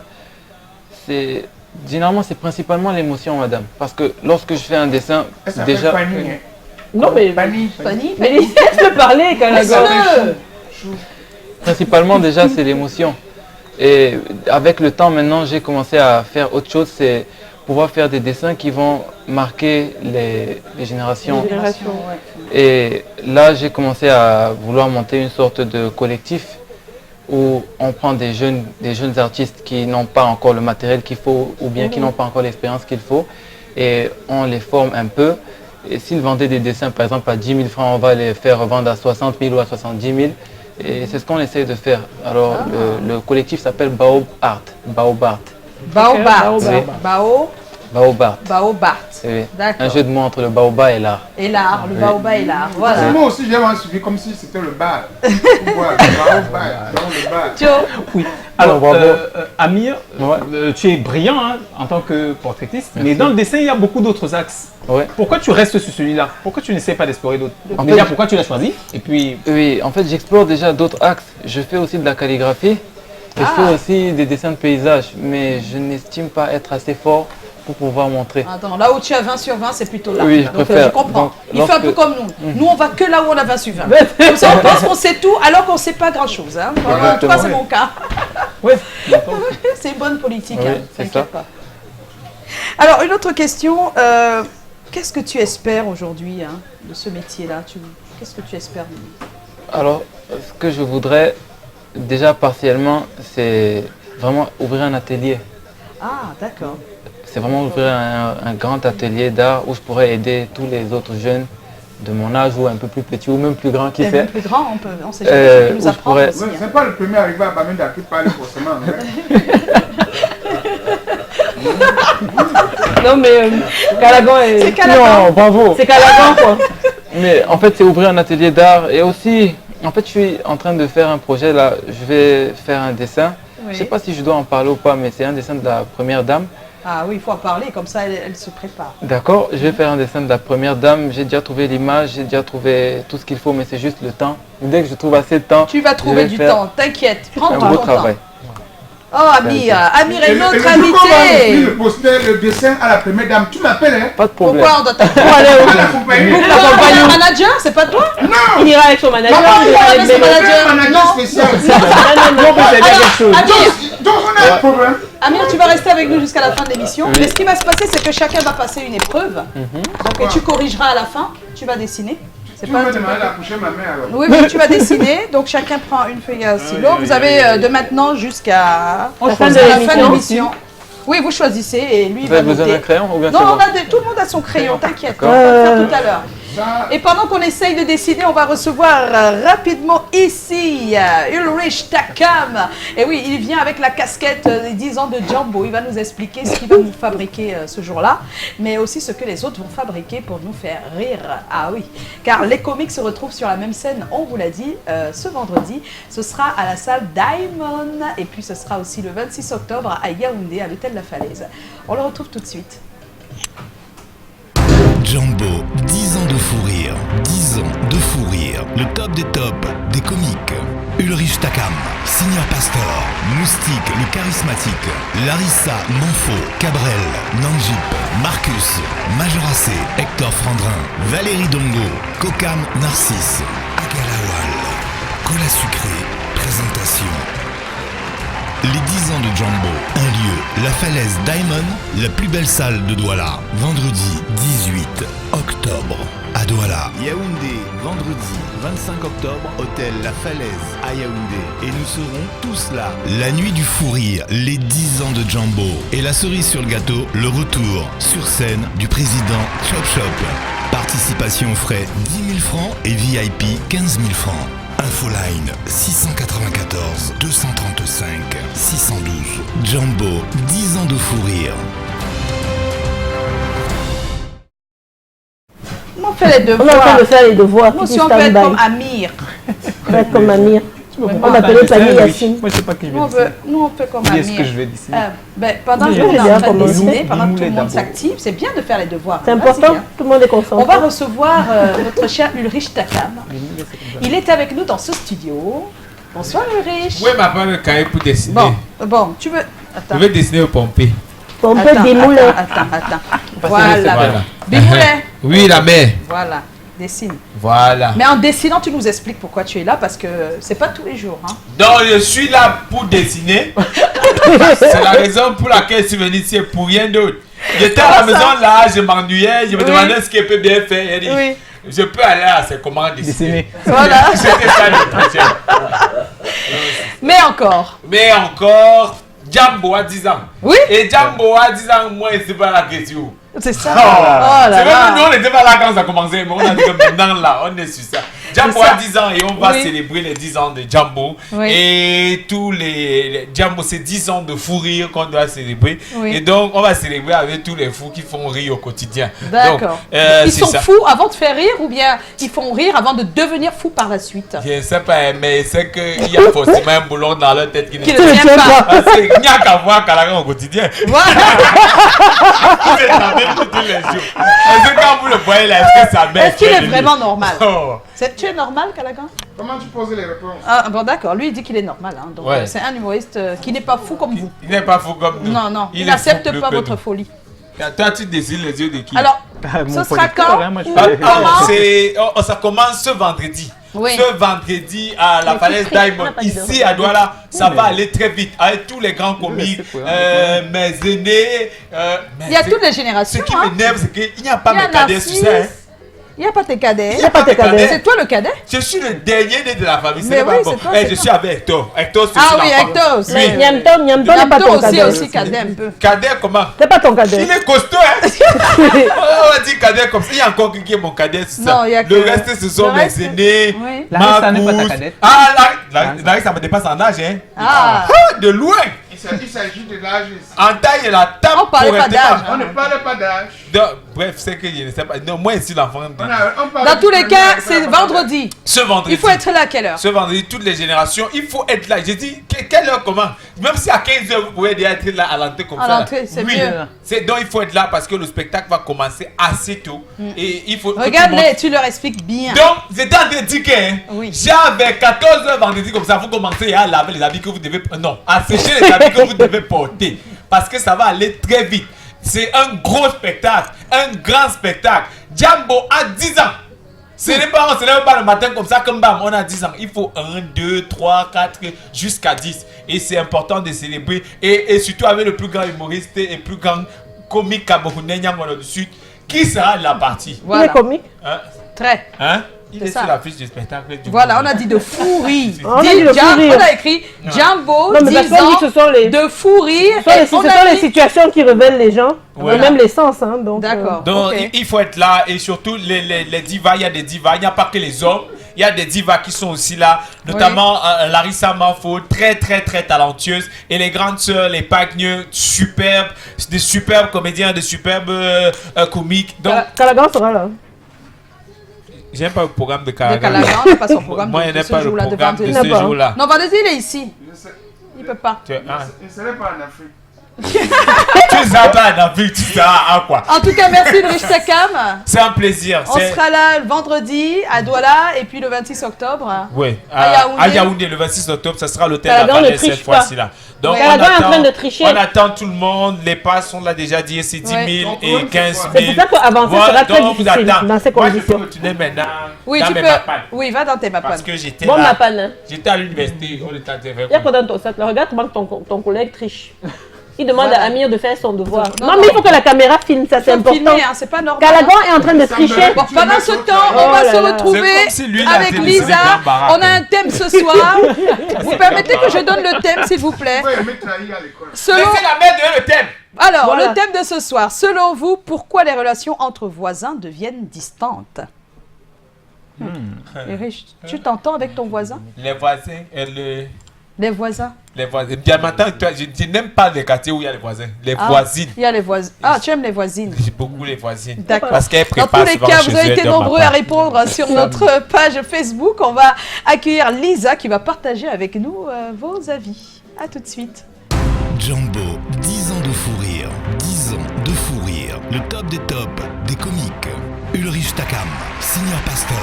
généralement c'est principalement l'émotion, madame. Parce que lorsque je fais un dessin, déjà... Fanny, hein. Non mais... Fanny. Mais laisse-le parler, Callaghan. Principalement déjà c'est l'émotion. Et avec le temps maintenant, j'ai commencé à faire autre chose, c'est pouvoir faire des dessins qui vont marquer les générations. Et là, j'ai commencé à vouloir monter une sorte de collectif où on prend des jeunes artistes qui n'ont pas encore le matériel qu'il faut ou bien qui n'ont pas encore l'expérience qu'il faut et on les forme un peu. Et s'ils vendaient des dessins par exemple à 10 000 francs, on va les faire vendre à 60 000 ou à 70 000. Et c'est ce qu'on essaie de faire. Alors le collectif s'appelle Baobart. Baobart. Baobart. Oui. Un jeu de mots entre le baobab et l'art. Et l'art, le baobab et l'art. Voilà. Moi aussi, j'ai suivi comme si c'était le bar. Le bar. Oui. Alors, Amir, tu es brillant hein, en tant que portraitiste, mais dans le dessin, il y a beaucoup d'autres axes. Ouais. Pourquoi tu restes sur celui-là? Pourquoi tu n'essaies pas d'explorer d'autres? Pourquoi tu l'as choisi? Et puis... Oui, en fait, j'explore déjà d'autres axes. Je fais aussi de la calligraphie. Je fais aussi des dessins de paysages, mais je n'estime pas être assez fort pour pouvoir montrer. Attends, là où tu as 20 sur 20, c'est plutôt là. Oui, je préfère. Je comprends. Il fait un peu comme nous. Nous, on va que là où on a 20 sur 20. Comme ça, on pense qu'on sait tout alors qu'on ne sait pas grand-chose. Hein. En tout cas, c'est mon cas. Oui. C'est une bonne politique. Oui, hein. c'est ça. Pas. Alors, une autre question. Qu'est-ce que tu espères aujourd'hui hein, de ce métier-là? Qu'est-ce que tu espères? Alors, ce que je voudrais, déjà partiellement, c'est vraiment ouvrir un atelier. Ah, d'accord. C'est vraiment ouvrir un grand atelier d'art où je pourrais aider tous les autres jeunes de mon âge ou un peu plus petits ou même plus grands qui fait. Plus grand, on sait jamais, nous apprendre aussi. C'est pas le premier arrivé à Bamenda qui parle forcément. Non mais Callaghan est... C'est Callaghan. Non, bravo. C'est Callaghan quoi. Mais en fait c'est ouvrir un atelier d'art et aussi En fait, je suis en train de faire un projet là. Je vais faire un dessin. Oui. Je ne sais pas si je dois en parler ou pas, mais c'est un dessin de la première dame. Ah oui, il faut en parler, comme ça elle se prépare. D'accord, je vais faire un dessin de la première dame. J'ai déjà trouvé l'image, j'ai déjà trouvé tout ce qu'il faut, mais c'est juste le temps. Dès que je trouve assez de temps, tu vas trouver du temps, t'inquiète. Prends ton travail. Oh Amir, Amir est notre invité. Le poster, le dessin à la première dame, tu m'appelles hein? Pas de problème. Pourquoi on doit t'accompagner? Le manager, c'est pas toi? Non. Il ira avec son manager. Il ira avec son manager. Non. Spécial. Donc on a un problème. Amir, tu vas rester avec nous jusqu'à la fin de l'émission. Mais ce qui va se passer, c'est que chacun va passer une épreuve. Donc tu corrigeras à la fin, tu vas dessiner. Tu vas demander d'accoucher ma mère alors. Oui, mais tu vas dessiner. Donc chacun prend une feuille à stylo. Vous avez de maintenant jusqu'à la fin de l'émission. Oui, vous choisissez et lui il va noter. Vous avez besoin d'un crayon ou bien non, tout le monde a son crayon, t'inquiète. On va le faire tout à l'heure. Et pendant qu'on essaye de dessiner, on va recevoir rapidement ici Ulrich Takam. Et oui, il vient avec la casquette des 10 ans de Jambo. Il va nous expliquer ce qu'il va nous fabriquer ce jour-là, mais aussi ce que les autres vont fabriquer pour nous faire rire. Ah oui, car les comiques se retrouvent sur la même scène, on vous l'a dit, ce vendredi. Ce sera à la salle Diamond et puis ce sera aussi le 26 octobre à Yaoundé, à l'hôtel La Falaise. On le retrouve tout de suite. Jambo, 10 ans de fou rire, 10 ans de fou rire, le top des tops des comiques. Ulrich Takam, Senior Pastor, Moustique le charismatique, Larissa Monfo, Cabrel, Nanjip, Marcus, Majoracé, Hector Frandrin, Valérie Dongo, Kokam Narcisse, Agalawal, Cola Sucré, présentation. Les 10 ans de Jambo, un lieu, la Falaise Diamond, la plus belle salle de Douala, vendredi 18 octobre à Douala. Yaoundé, vendredi 25 octobre, hôtel La Falaise à Yaoundé. Et nous serons tous là. La nuit du fou rire, les 10 ans de Jambo. Et la cerise sur le gâteau, le retour sur scène du président Chop Chop. Participation frais 10 000 francs et VIP 15 000 francs. Infoline 694 235 612. Jambo, 10 ans de fou rire. On fait les devoirs. On est en train de faire les devoirs. Moi aussi, on peut être comme Amir. On peut être comme Amir. On m'appelait Pani Yassine. Moi, je sais pas qui je vais dessiner. Nous, on peut comme Amir. Est-ce que je vais dessiner pendant que on est en train de dessiner, pendant que tout le monde s'active, c'est bien de faire les devoirs. C'est important, tout le monde est concentré. On va recevoir notre cher Ulrich Takam. Il est avec nous dans ce studio. Bonsoir Ulrich. Oui, ma femme cahier pour dessiner. Bon, tu veux... Attends. Je veux dessiner au pompé. Pompé Bimoulin. Attends. Voilà. Bimoulin. Oui, la mère. Voilà. Dessine. Voilà. Mais en dessinant, tu nous expliques pourquoi tu es là, parce que c'est pas tous les jours. Hein. Donc, je suis là pour dessiner. C'est la raison pour laquelle je suis venu ici, pour rien d'autre. J'étais à la maison là, je m'ennuyais, je me demandais ce qu'elle peut bien faire. Elle dit, je peux aller à ses commandes dessiner. Voilà. C'était ça le projet. Mais encore, Jambo a 10 ans. Oui. Et Jambo a 10 ans, moi, c'est pas la question. C'est ça. Oh là là. Nous, on n'était pas là quand ça a commencé, mais on a dit que maintenant, là, on est sur ça. Jambo a 10 ans et on va célébrer les 10 ans de Jambo. Oui. Et tous les Jambo, c'est 10 ans de fou rire qu'on doit célébrer. Oui. Et donc, on va célébrer avec tous les fous qui font rire au quotidien. D'accord. Ils sont fous avant de faire rire ou bien ils font rire avant de devenir fous par la suite? Je ne sais pas, mais c'est qu'il y a forcément un boulon dans leur tête qui ne tient pas. Parce qu'il n'y a qu'à voir Calagan au quotidien. Voilà. Vous êtes en train tous les jours. Parce que quand vous le voyez là, est-ce que ça baisse? Est-ce qu'il est vraiment normal? Tu es normal, Calagan? Comment tu poses les réponses? Ah bon, d'accord, lui il dit qu'il est normal. Hein. Donc c'est un humoriste qui n'est pas fou comme vous. Il n'est pas fou comme nous. Non, il n'accepte pas votre folie. Toi, tu dessines les yeux de qui? Alors, ce sera quand? Ça commence ce vendredi. Oui. Ce vendredi à la Falaise Diamond, ici à Douala, ça va aller très vite avec tous les grands comiques, mes aînés. Il y a toutes les générations. Ce qui m'énerve, c'est qu'il n'y a pas mes cadets sur ça. Il n'y a pas tes cadets. Il n'y a pas tes cadets. C'est toi le cadet? Je suis le dernier né de la famille. Mais oui, c'est toi. Je suis avec Hector. Hector, c'est ah oui, Hector aussi. Niamto n'est pas ton cadet. aussi cadet un peu. Cadet comment? C'est pas ton cadet. Il est costaud, hein? On va dire cadet comme ça. Il y a encore qui est mon cadet, c'est ça. Le reste, ce sont mes aînés. Larissa n'est pas ta cadette. Ah, Larissa, ça me dépasse en âge, hein? Ah. De loin. Il s'agit de l'âge. En taille, la table. On parlait pas d'âge. On ne parle pas d'âge. Bref, c'est que je ne sais pas. Non, moi ici, l'enfant. Dans tous les cas, c'est vendredi. Ce vendredi. Il faut être là à quelle heure? Ce vendredi, toutes les générations, il faut être là. J'ai dit, quelle heure, comment? Même si à 15h, vous pouvez déjà être là à l'entrée comme ça. À l'entrée, c'est mieux. Donc, il faut être là parce que le spectacle va commencer assez tôt. Et il faut. Regarde-les, tu leur expliques bien. Donc, j'étais en train de dire que j'avais 14h vendredi comme ça, vous commencez à laver les habits que vous devez. Non, à sécher les habits que vous devez porter. Parce que ça va aller très vite. C'est un gros spectacle, un grand spectacle. Jambo a 10 ans. Ce n'est pas, on se lève pas le matin comme ça, comme bam, on a 10 ans. Il faut 1, 2, 3, 4, jusqu'à 10. Et c'est important de célébrer. Et surtout avec le plus grand humoriste et plus grand comique camerounais, Nyangolo du Sud, qui sera la partie. Voilà. Il est comique. Hein? Très. Hein? Il est sur la fiche du spectacle. Voilà, on a dit de fou rire. On a écrit Jambo, 10 ans, ce sont de fou rire. Ce sont les situations qui révèlent les gens, et même les sens. Hein, d'accord. Donc, il faut être là. Et surtout, les divas, il y a des divas. Il n'y a pas que les hommes. Il y a des divas qui sont aussi là. Notamment Larissa Manfo, très, très, très talentueuse. Et les grandes sœurs, les Pagneux, superbes. Des superbes comédiens, des superbes comiques. Donc, Calagan sera là. J'aime pas le programme de Calagan. On n'a pas son programme. Moi, je n'aime pas le programme de ce vendredi. jour-là. Non, vendredi, il est ici. Il peut pas. Il ne serait pas en Afrique. Tu ne seras pas en Afrique, tu seras à quoi? En tout cas, merci de Takam. C'est un plaisir. On sera là le vendredi à Douala et puis le 26 octobre. Oui, à Yaoundé le 26 octobre, ça sera l'hôtel La Valais cette fois-ci-là. Donc, on est en train de tricher. On attend tout le monde. Les passes sont là déjà dit, c'est 10 000 et 15 000. C'est pour ça qu'avancer sera très difficile dans ces conditions. Moi, je peux maintenant. Oui, tu peux. Oui, va dans tes mapanes. Parce que j'étais là. J'étais à l'université. On était à il y a quoi dans ton sac? Regarde comment ton collègue triche. Il demande à Amir de faire son devoir. Non, mais il faut que la caméra filme, ça c'est important. C'est pas normal. Calagan est en train de tricher. Bon, pendant ce temps, on va se retrouver avec Lisa. On a un thème ce soir. Vous permettez que je donne le thème, s'il vous plaît? Laissez la mère donner le thème. Alors, le thème de ce soir. Selon vous, pourquoi les relations entre voisins deviennent distantes? Erich, tu t'entends avec ton voisin? Les voisins Les voisins. Les voisins. Maintenant, je n'aime pas les quartiers où il y a les voisins. Les voisines. Il y a les voisins. Ah, tu aimes les voisines? J'ai beaucoup les voisines. D'accord. Parce qu'elles préparent dans tous les cas, vous avez été nombreux à répondre sur notre page Facebook. On va accueillir Lisa qui va partager avec nous vos avis. À tout de suite. Jambo, 10 ans de fou rire. 10 ans de fou rire. Le top des tops des comiques. Ulrich Takam, Senior Pastor,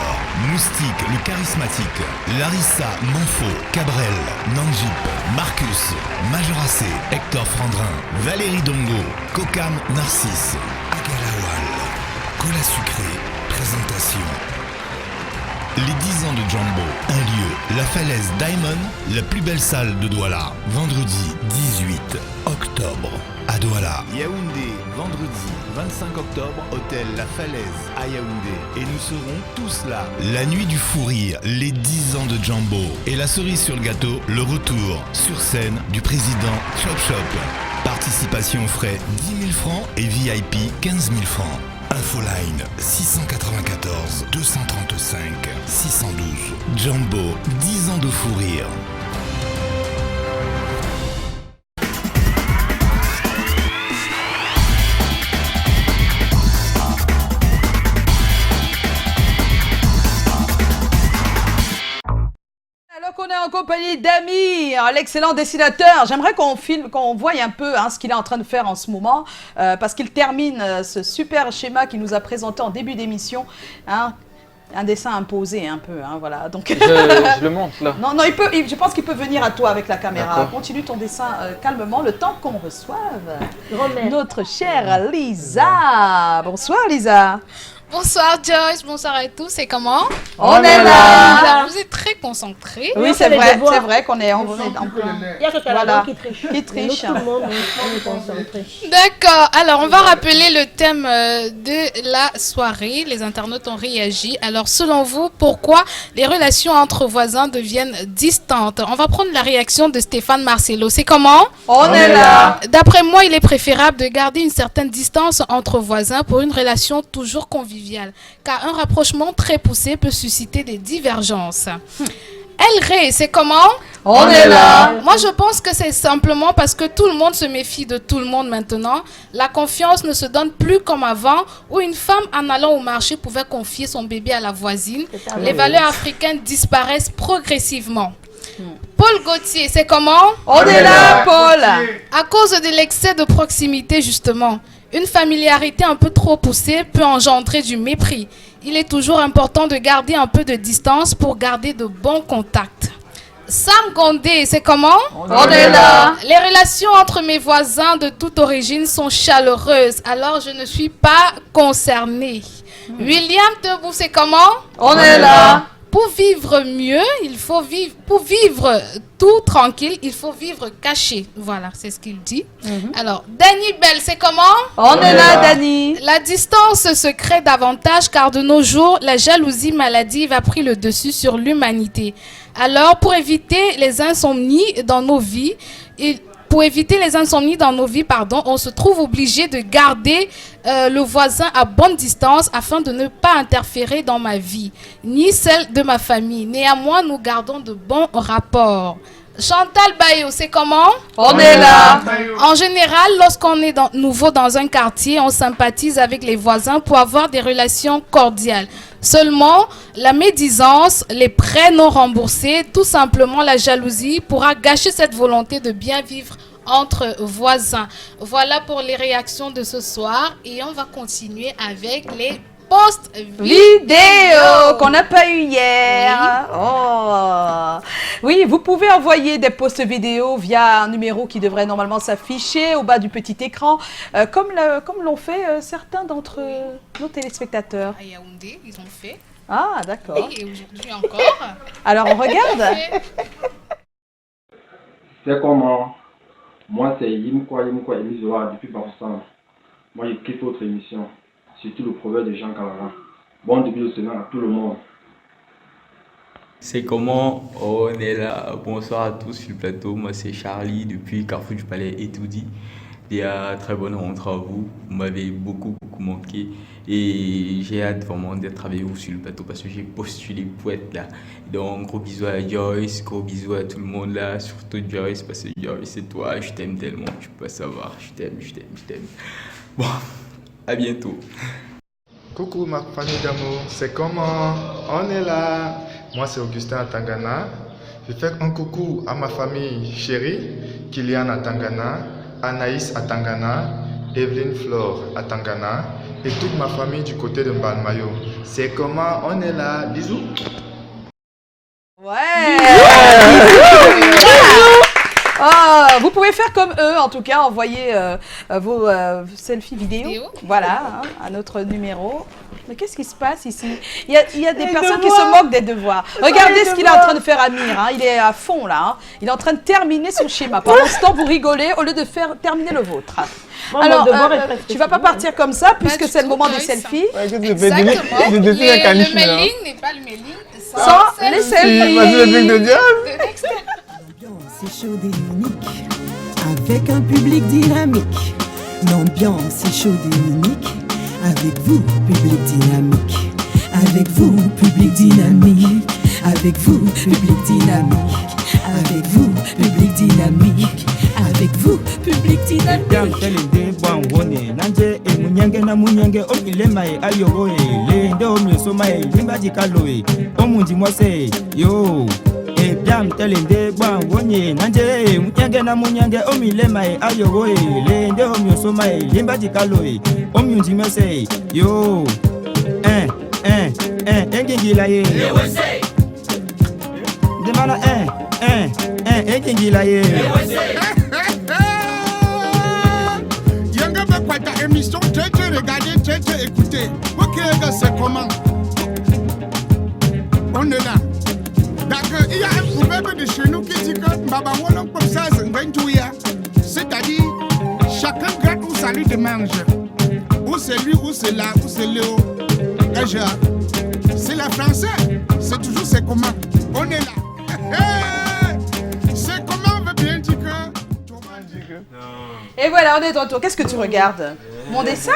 Moustique le charismatique, Larissa Manfo, Cabrel, Nanjip, Marcus, Majoracé, Hector Frandrin, Valérie Dongo, Kokam Narcisse, Agalawal, Cola Sucré, présentation. Les 10 ans de Jambo, un lieu, la falaise Diamond, la plus belle salle de Douala, vendredi 18 octobre à Douala. Yaoundé, vendredi 25 octobre, hôtel La Falaise à Yaoundé. Et nous serons tous là. La nuit du fou rire, les 10 ans de Jambo. Et la cerise sur le gâteau, le retour sur scène du président Chop Chop. Participation frais 10 000 francs et VIP 15 000 francs. Infoline 694 235 612. Jambo, 10 ans de fou rire. Alors qu'on est en compagnie d'Amir, l'excellent dessinateur, j'aimerais qu'on filme, qu'on voie un peu ce qu'il est en train de faire en ce moment, parce qu'il termine ce super schéma qu'il nous a présenté en début d'émission, un dessin imposé un peu, voilà. Donc je le montre là. Non, je pense qu'il peut venir à toi avec la caméra. Continue ton dessin calmement, le temps qu'on reçoive notre chère Lisa. Bonsoir Lisa. Bonsoir Joyce, bonsoir à tous, et comment? On est là. Vous êtes très concentrés. Oui, c'est vrai qu'on est en plein. Il y a que Calagan qui triche. Qui triche. Tout le monde est concentré. D'accord, alors on va rappeler le thème de la soirée. Les internautes ont réagi. Alors selon vous, pourquoi les relations entre voisins deviennent distantes? On va prendre la réaction de Stéphane Marcello. C'est comment? On est là. D'après moi, il est préférable de garder une certaine distance entre voisins pour une relation toujours conviviale. Car un rapprochement très poussé peut susciter des divergences. El Rey, c'est comment? On est là. Moi, je pense que c'est simplement parce que tout le monde se méfie de tout le monde maintenant. La confiance ne se donne plus comme avant, où une femme, en allant au marché, pouvait confier son bébé à la voisine. Les valeurs africaines disparaissent progressivement. Paul Gauthier, c'est comment? On est là, Paul. À cause de l'excès de proximité, justement. Une familiarité un peu trop poussée peut engendrer du mépris. Il est toujours important de garder un peu de distance pour garder de bons contacts. Sam Gondé, c'est comment? On est là. Les relations entre mes voisins de toute origine sont chaleureuses, alors je ne suis pas concernée. William Debout, c'est comment? On est là. Pour vivre mieux, il faut vivre. Pour vivre tout tranquille, il faut vivre caché. Voilà, c'est ce qu'il dit. Alors, Dany Bell, c'est comment? On est là, Dany. La distance se crée davantage car de nos jours, la jalousie maladive a pris le dessus sur l'humanité. Alors, pour éviter les insomnies dans nos vies, on se trouve obligé de garder le voisin à bonne distance afin de ne pas interférer dans ma vie, ni celle de ma famille. Néanmoins, nous gardons de bons rapports. Chantal Bayo, c'est comment? On est là. En général, lorsqu'on est nouveau dans un quartier, on sympathise avec les voisins pour avoir des relations cordiales. Seulement, la médisance, les prêts non remboursés, tout simplement la jalousie pourra gâcher cette volonté de bien vivre entre voisins. Voilà pour les réactions de ce soir et on va continuer avec les posts vidéo qu'on n'a pas eu hier. Oui, vous pouvez envoyer des posts vidéo via un numéro qui devrait normalement s'afficher au bas du petit écran, comme l'ont fait certains d'entre nos téléspectateurs. À Yaoundé, ils ont fait. Ah, d'accord. Et aujourd'hui encore. Alors, on regarde. C'est comment? Moi, c'est Yimkwa Emizoa depuis Bafoussam. Moi, je kiffe votre émission. Surtout le proverbe de Jean Calvin. Bon début de semaine à tout le monde. C'est comment? On est là. Bonsoir à tous sur le plateau. Moi, c'est Charlie depuis Carrefour du Palais Etoudi. Et très bonne rentrée à vous. Vous m'avez beaucoup manqué. Et j'ai hâte vraiment d'être avec vous sur le plateau parce que j'ai postulé pour être là. Donc, gros bisous à Joyce, gros bisous à tout le monde là. Surtout Joyce parce que Joyce, c'est toi. Je t'aime tellement. Tu peux pas savoir. Je t'aime. Bon, à bientôt. Coucou ma famille d'amour, c'est comment? On est là. Moi c'est Augustin à Tangana. Je fais un coucou à ma famille chérie, Kylian à Tangana, Anaïs à Tangana, Evelyne Flore à Tangana et toute ma famille du côté de Mbalmayo. C'est comment? On est là. Bisous. Ouais. Vous pouvez faire comme eux, en tout cas, envoyer vos selfies vidéo. Voilà, à notre numéro. Mais qu'est-ce qui se passe ici? Il y a des personnes qui se moquent des devoirs. Regardez ce qu'il est en train de faire Amir. Il est à fond là. Il est en train de terminer son schéma. Pendant ce temps, vous rigolez au lieu de terminer le vôtre. Alors, tu vas pas partir comme ça puisque c'est le moment des selfies. Exactement. Le mailing n'est pas le mailing sans les selfies. C'est chaud et unique, avec un public dynamique. L'ambiance est chaude et unique, avec vous, public dynamique. Avec vous, public dynamique. Avec vous, public dynamique. Avec vous, public dynamique. Avec vous, public dynamique. Ebyam telende bwangonye nanje munyenge na munyenge omilema ayogo lende omyosoma limba dikaloe omyunji mese yo engingila ye demana engingila ye Yanga me kwata émission tchétché regardez tchétché écoutez OK c'est comment on est là. D'accord, il y a un proverbe de chez nous qui dit que Baba Wolong comme ça, c'est-à-dire chacun gratte où ça lui démange. Ou c'est lui, ou c'est là, ou c'est Léo. C'est la français, c'est toujours c'est comment. On est là. C'est comment veut bien dire que. Et voilà, on est de retour. Qu'est-ce que tu regardes? Mon dessin?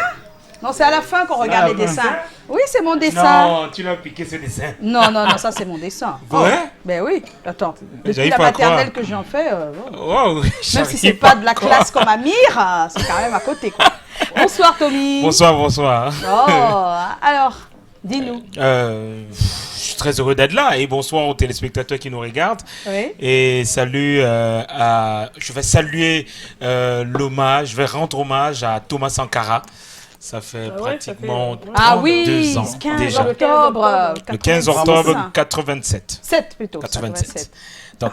Non, c'est à la fin qu'on regarde les dessins. Oui, c'est mon dessin. Non, tu l'as piqué ce dessin. Non, ça c'est mon dessin. Ouais? Ben oui, attends. Depuis la maternelle que j'en fais, même si c'est pas de la classe comme Amir, c'est quand même à côté, quoi. Bonsoir, Tommy. Bonsoir. Oh, alors, dis-nous. Je suis très heureux d'être là et bonsoir aux téléspectateurs qui nous regardent. Oui. Et salut je vais saluer l'hommage, je vais rendre hommage à Thomas Sankara. Ça fait pratiquement 2 ans 15 déjà. octobre. Le 15 octobre 87. 7 plutôt. 87. Donc,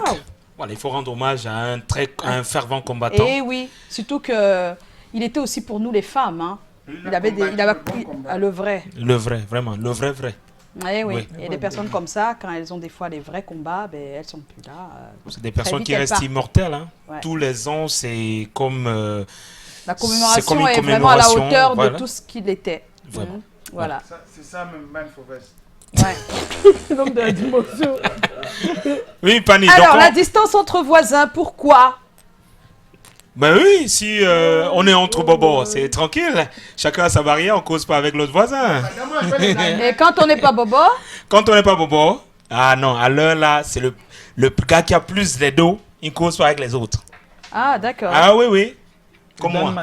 voilà, il faut rendre hommage à un fervent combattant. Et oui, surtout que il était aussi pour nous les femmes. Hein. Il avait le vrai. Le vrai, vraiment, le vrai. Oui. Et des personnes comme ça, quand elles ont des fois les vrais combats, elles ne sont plus là. C'est des personnes qui restent immortelles. Hein. Ouais. Tous les ans, c'est comme... la commémoration est vraiment à la hauteur de tout ce qu'il était. Vraiment. Voilà. C'est ça même, Man Forest. Ouais. Donc de la dimension. Oui, Pani. Alors, la distance entre voisins, pourquoi? Ben oui, si on est entre bobos, c'est tranquille. Chacun a sa barrière, on ne cause pas avec l'autre voisin. Et quand on n'est pas bobo? Quand on n'est pas bobo, ah non, à l'heure là, c'est le gars qui a plus les dos, il ne cause pas avec les autres. Ah, d'accord. Ah oui. Comme moi.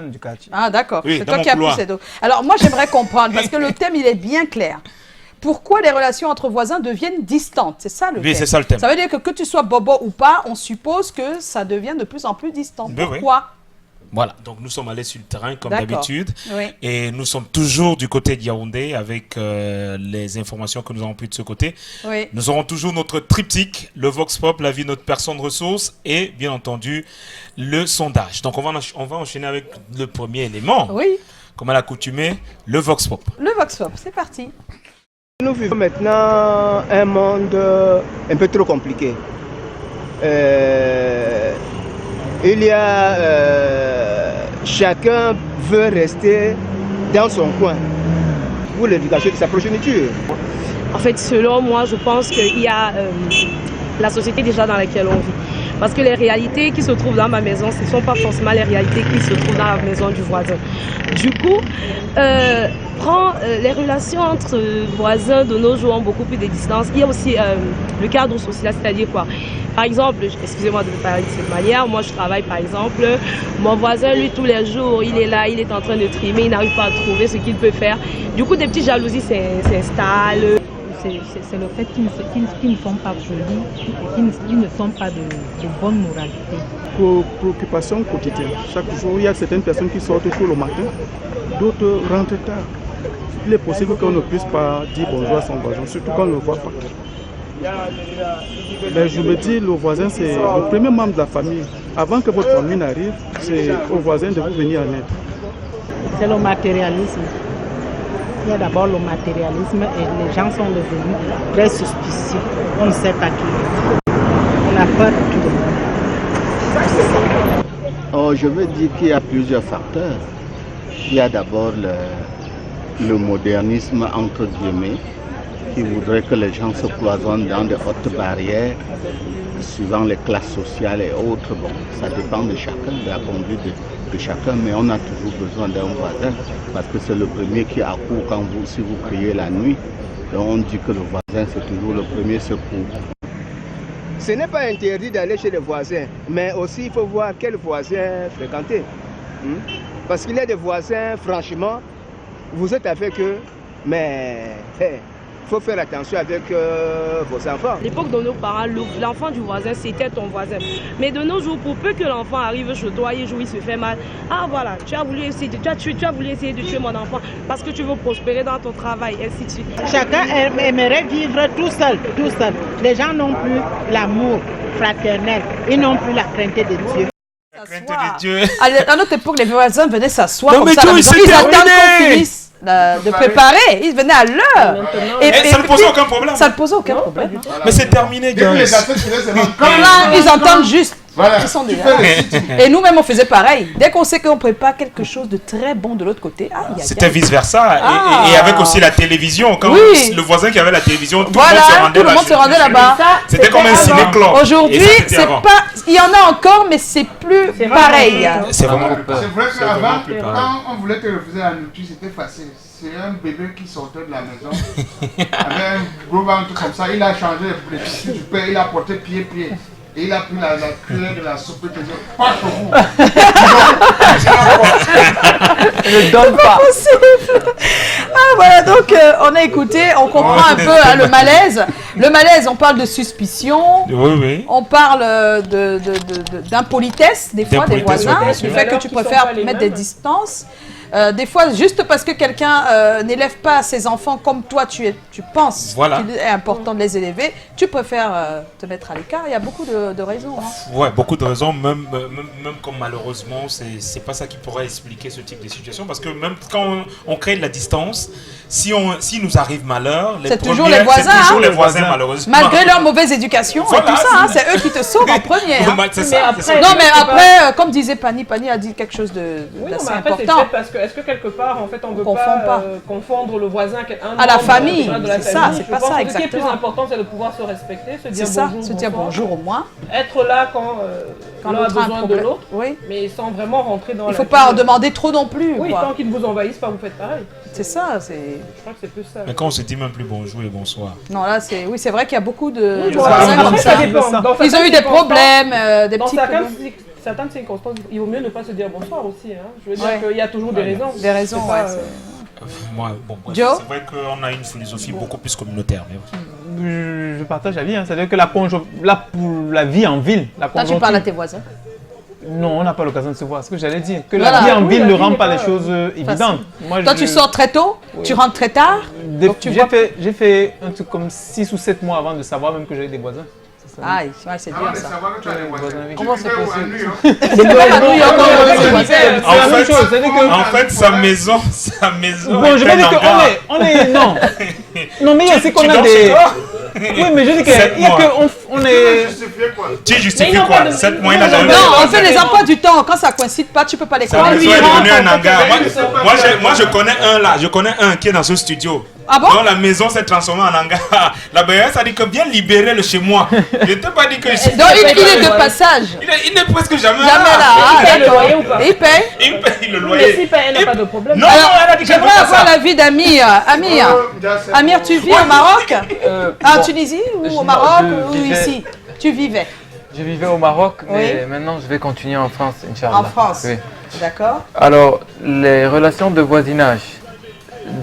Ah, d'accord. Oui, c'est toi qui as plus les dos. Alors, moi, j'aimerais comprendre, parce que le thème, il est bien clair. Pourquoi les relations entre voisins deviennent distantes? C'est ça le thème. Oui, c'est ça le thème. Ça veut dire que tu sois bobo ou pas, on suppose que ça devient de plus en plus distant. Pourquoi? Voilà, donc nous sommes allés sur le terrain comme d'habitude. Oui. Et nous sommes toujours du côté de Yaoundé avec les informations que nous avons pu de ce côté. Oui. Nous aurons toujours notre triptyque, le Vox Pop, la vie de notre personne ressource et bien entendu le sondage. Donc on va enchaîner avec le premier élément. Oui. Comme à l'accoutumée, le Vox Pop. Le Vox Pop, c'est parti. Nous vivons maintenant un monde un peu trop compliqué. Il y a chacun veut rester dans son coin pour l'éducation de sa progéniture. En fait, selon moi, je pense qu'il y a la société déjà dans laquelle on vit. Parce que les réalités qui se trouvent dans ma maison, ce ne sont pas forcément les réalités qui se trouvent dans la maison du voisin. Du coup, les relations entre voisins de nos jours ont beaucoup plus de distance. Il y a aussi le cadre social, c'est-à-dire quoi? Par exemple, excusez-moi de me parler de cette manière, moi je travaille par exemple, mon voisin lui tous les jours, il est là, il est en train de trimer, il n'arrive pas à trouver ce qu'il peut faire. Du coup, des petites jalousies s'installent. C'est le fait qu'ils ne sont pas jolis, qu'ils ne sont pas de bonne moralité. Préoccupation quotidienne. Chaque jour, il y a certaines personnes qui sortent tôt le matin, d'autres rentrent tard. Il est possible qu'on ne puisse pas dire bonjour à son voisin, surtout quand on ne le voit pas. Mais je me dis, le voisin, c'est le premier membre de la famille. Avant que votre famille n'arrive, c'est au voisin de vous venir en aide. C'est le matérialisme. Il y a d'abord le matérialisme et les gens sont devenus très suspicieux. On ne sait pas qui. On a peur de tout le monde. Je veux dire qu'il y a plusieurs facteurs. Il y a d'abord le modernisme entre guillemets qui voudrait que les gens se cloisonnent dans de hautes barrières suivant les classes sociales et autres. Bon, ça dépend de chacun, de la conduite de chacun, mais on a toujours besoin d'un voisin parce que c'est le premier qui accourt si vous criez la nuit. Donc on dit que le voisin c'est toujours le premier secours. Ce n'est pas interdit d'aller chez les voisins, mais aussi il faut voir quels voisins fréquenter. Parce qu'il y a des voisins, franchement, vous êtes avec eux, mais il faut faire attention avec vos enfants. À l'époque de nos parents, l'enfant du voisin, c'était ton voisin. Mais de nos jours, pour peu que l'enfant arrive chez toi, il joue, il se fait mal. Ah voilà, tu as voulu essayer de tuer mon enfant parce que tu veux prospérer dans ton travail, ainsi de suite. Chacun aimerait vivre tout seul, tout seul. Les gens n'ont plus l'amour fraternel, ils n'ont plus la crainte de Dieu. La crainte de Dieu. À notre époque, les voisins venaient s'asseoir comme ça. Ils attendent qu'on finisse de préparer, ils venaient à l'heure. Et ça ne posait aucun problème. Ça ne posait aucun problème. Mais c'est terminé, gars. Ils entendent juste. Voilà. Ils sont déjà là. Et nous-mêmes, on faisait pareil. Dès qu'on sait qu'on prépare quelque chose de très bon de l'autre côté, c'était vice-versa. Et avec aussi la télévision. Quand le voisin qui avait la télévision, tout le monde se rendait là-bas. C'était comme un ciné-club. Aujourd'hui, c'est pas. Il y en a encore, mais c'est plus pareil. C'est vraiment C'est vrai qu'avant, quand on voulait te refuser la nourriture, c'était facile. c'est un bébé qui sortait de la maison. Avec un gros ventre comme ça, il a changé les tissus du père, il a porté pied. Et il a pris la cuillère de la soupe et il a dit, pas chez vous. Ne donne pas. Ah voilà, donc on a écouté, on comprend un peu hein, le malaise. Le malaise, on parle de suspicion. Oui. On parle d'impolitesse, des fois, des voisins. Du fait que tu préfères mettre des distances. Des fois, juste parce que quelqu'un n'élève pas ses enfants comme toi, tu penses qu'il est important de les élever, tu préfères te mettre à l'écart. Il y a beaucoup de raisons. Hein. Ouais, beaucoup de raisons, même comme malheureusement, c'est pas ça qui pourrait expliquer ce type de situation. Parce que même quand on crée de la distance, si nous arrive malheur, c'est toujours les voisins, les voisins malheureusement. Malgré leur mauvaise éducation et tout ça, c'est eux qui te sauvent en premier. Hein. C'est ça. Non, mais après, comme disait Pani a dit quelque chose d'assez important. Est-ce que quelque part, en fait, on ne veut pas confondre le voisin à la famille? C'est ça, c'est pas ça, exactement. Ce qui est plus important, c'est de pouvoir se respecter, se dire bonjour. Se dire bonjour au moins. Être là quand l'un a besoin de l'autre, mais sans vraiment rentrer dans la... Il ne faut pas en demander trop non plus. Oui, tant qu'ils ne vous envahissent pas, vous faites pareil. C'est ça, je crois que c'est plus ça. Mais quand on se dit même plus bonjour et bonsoir. Non, là, c'est vrai qu'il y a beaucoup de voisins comme ça. Ils ont eu des problèmes, des petits problèmes. Certaines circonstances, il vaut mieux ne pas se dire bonsoir aussi. Hein. Je veux dire qu'il y a toujours des raisons. Des raisons, c'est vrai qu'on a une philosophie beaucoup plus communautaire. Mais... Je partage la vie, hein. C'est-à-dire que la vie en ville... Toi, tu parles à tes voisins? Non, on n'a pas l'occasion de se voir. Ce que j'allais dire, que la vie en ville ne rend pas les choses évidentes. Toi, tu sors très tôt, tu rentres très tard. J'ai fait un truc comme 6 ou 7 mois avant de savoir même que j'avais des voisins. Ah, c'est dur ça. Comment c'est possible? En fait, sa maison. Bon, je vais dire qu'on est. Non. Non, mais c'est qu'on a des. Oui, mais je dis qu'il y a qu'on est. Tu justifies quoi? 7 mois, il a jamais. Non, on fait les emplois du temps. Quand ça coïncide pas, tu peux pas les croire. Lui, il est devenu un hangar. Moi, je connais un là. Je connais un qui est dans ce studio. Ah bon? Donc la maison s'est transformée en hangar. La bailleuse a dit que bien libérer le chez moi. Je t'ai pas dit que je... Donc il est de passage. Il n'est presque jamais là. Il paye le loyer ou pas? Il paye. Il paye le loyer. Mais s'il paye, elle n'a pas de problème. Non, elle a dit que j'aimerais avoir l'avis d'Amir. Amir, tu vis au Maroc? En Tunisie ou au Maroc ou ici? Tu vivais? Je vivais au Maroc, mais maintenant je vais continuer en France, Inch'Allah. En France? Oui. D'accord. Alors, les relations de voisinage.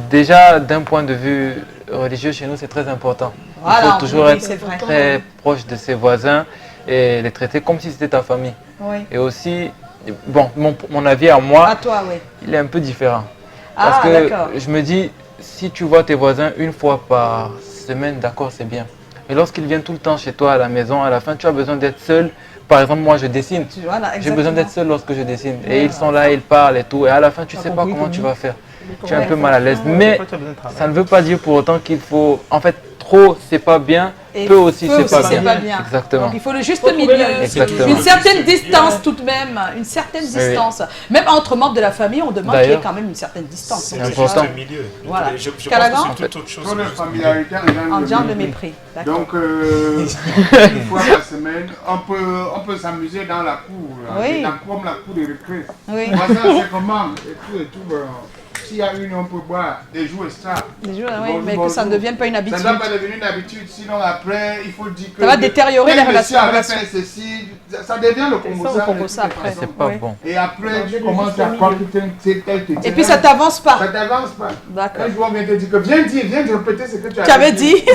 Déjà, d'un point de vue religieux, chez nous, c'est très important. Voilà, il faut toujours être très proche de ses voisins et les traiter comme si c'était ta famille. Oui. Et aussi, bon, mon avis à moi, il est un peu différent. Parce que je me dis, si tu vois tes voisins une fois par semaine, d'accord, c'est bien. Mais lorsqu'ils viennent tout le temps chez toi à la maison, à la fin, tu as besoin d'être seul. Par exemple, moi, je dessine. J'ai besoin d'être seul lorsque je dessine. Et ils sont là, ils parlent et tout. Et à la fin, tu ne sais pas comment tu vas faire. Tu es un peu mal à l'aise. Mais ça ne veut pas dire pour autant qu'il faut... En fait, trop, c'est pas bien. Peu aussi, c'est pas bien. Exactement. Donc, il faut le juste milieu. Exactement. Une certaine distance tout de même. Une certaine distance. Même entre membres de la famille, on demande qu'il y ait quand même une certaine distance. C'est important. Voilà. Calagan, c'est toute autre chose. En de mépris. Donc, une fois par semaine, on peut s'amuser dans la cour. Comme la cour de récré. Oui. C'est comment? Et tout. S'il y a une, on peut boire des jours extra. Des jours, oui, mais que ça ne devienne pas une habitude. Ça ne doit pas devenir une habitude, sinon après, il faut dire que... Ça va détériorer les relations. Ceci, ça devient le Congo après. C'est pas bon. Et après, tu commences à croire que c'est tel que Et puis ça t'avance pas. Ça t'avance pas. D'accord. Un jour, on vient te dire que viens répéter ce que tu avais dit.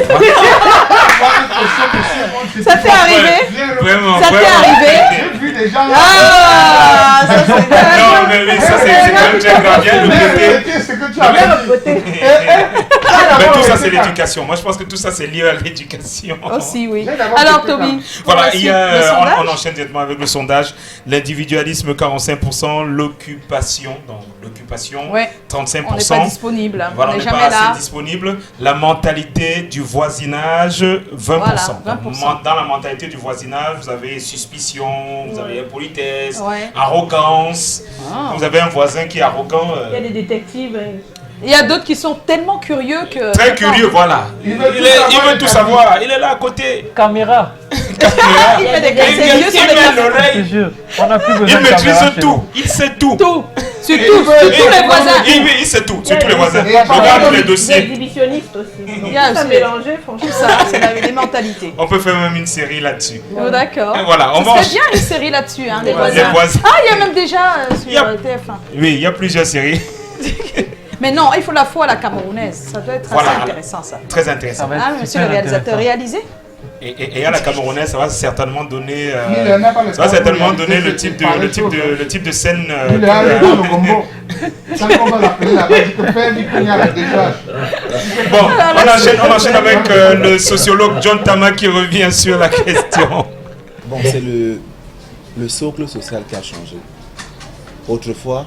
Ça t'est arrivé? Vraiment, ça t'est arrivé? J'ai vu des gens... Ah, ça c'est... Non, mais ça c'est quand même très grave. Viens répéter. Ce que tu avais dit. Mais tout ça c'est l'éducation. Moi je pense que tout ça c'est lié à l'éducation. Aussi oui. Alors Toby. Voilà, on enchaîne directement avec le sondage. L'individualisme 45%, l'occupation, donc l'occupation 35%. On n'est pas disponible. Voilà, on n'est pas assez disponible. La mentalité du voisinage 20%. Voilà, 20%. Dans la mentalité du voisinage, vous avez suspicion, vous avez impolitesse, arrogance. Vous avez un voisin qui est arrogant. Il y a des détectives. Il y a d'autres qui sont tellement curieux que... Très curieux, voilà. Il veut tout savoir. Il est là à côté. Caméra. Il met des yeux sur les l'oreille. On a plus besoin il maîtrise tout. Il sait tout. Sur tous les voisins. Oui, c'est tout. Sur tous les voisins. Regarde les dossiers. Exhibitionniste aussi. Il y a ça mélangé, franchement. Tout ça, c'est les mentalités. On peut faire même une série là-dessus. Oh, d'accord. Voilà, on va. C'est bien une série là-dessus, hein, les voisins. Ah, il y a même déjà sur TF1. Oui, il y a plusieurs séries. Mais non, il faut la foi à la camerounaise. Ça doit être assez intéressant, ça. Très intéressant. Ah, monsieur le réalisateur, réalisé. Et à la camerounaise, ça va certainement donner, le type de scène. Bon, on enchaîne avec le sociologue John Tama qui revient sur la question. Bon, c'est le socle social qui a changé. Autrefois,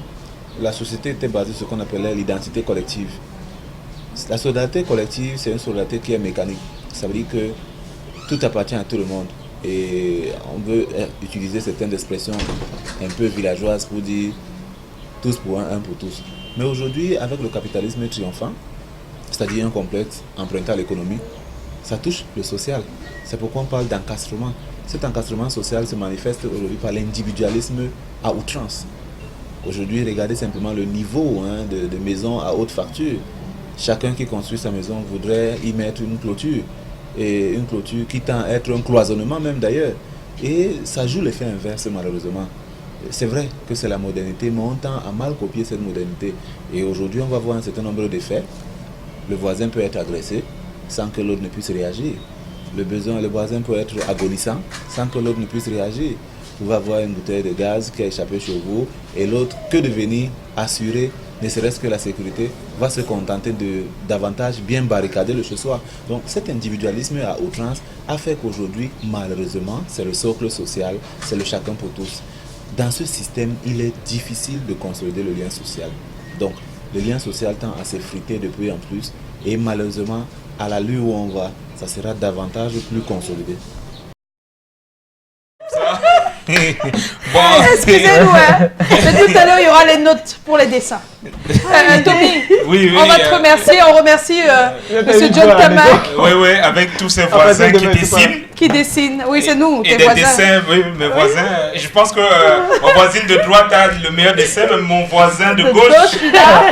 la société était basée sur ce qu'on appelait l'identité collective. La solidarité collective, c'est une solidarité qui est mécanique. Ça veut dire que tout appartient à tout le monde. Et on veut utiliser certaines expressions un peu villageoises pour dire tous pour un pour tous. Mais aujourd'hui, avec le capitalisme triomphant, c'est-à-dire un complexe emprunté à l'économie, ça touche le social. C'est pourquoi on parle d'encastrement. Cet encastrement social se manifeste aujourd'hui par l'individualisme à outrance. Aujourd'hui, regardez simplement le niveau de maisons à haute facture. Chacun qui construit sa maison voudrait y mettre une clôture. Et une clôture qui tend à être un cloisonnement même d'ailleurs. Et ça joue l'effet inverse malheureusement. C'est vrai que c'est la modernité, mais on tend à mal copier cette modernité. Et aujourd'hui, on va voir un certain nombre d'effets. Le voisin peut être agressé sans que l'autre ne puisse réagir. Le voisin peut être agonissant sans que l'autre ne puisse réagir. Vous pouvez avoir une bouteille de gaz qui a échappé chez vous et l'autre, que de venir assurer, ne serait-ce que la sécurité, va se contenter de davantage bien barricader le chez-soi. Donc cet individualisme à outrance a fait qu'aujourd'hui, malheureusement, c'est le socle social, c'est le chacun pour tous. Dans ce système, il est difficile de consolider le lien social. Donc le lien social tend à s'effriter de plus en plus et malheureusement, à l'allure où on va, ça sera davantage plus consolidé. Bon. Excusez-nous, mais tout à l'heure il y aura les notes pour les dessins. Tommy, on va te remercier, on remercie M. John Tama. Oui, avec tous ces voisins qui dessinent. Oui, c'est nous, tes voisins. Et des dessins, oui, mes voisins. Je pense que ma voisine de droite a le meilleur dessin, mais mon voisin de gauche,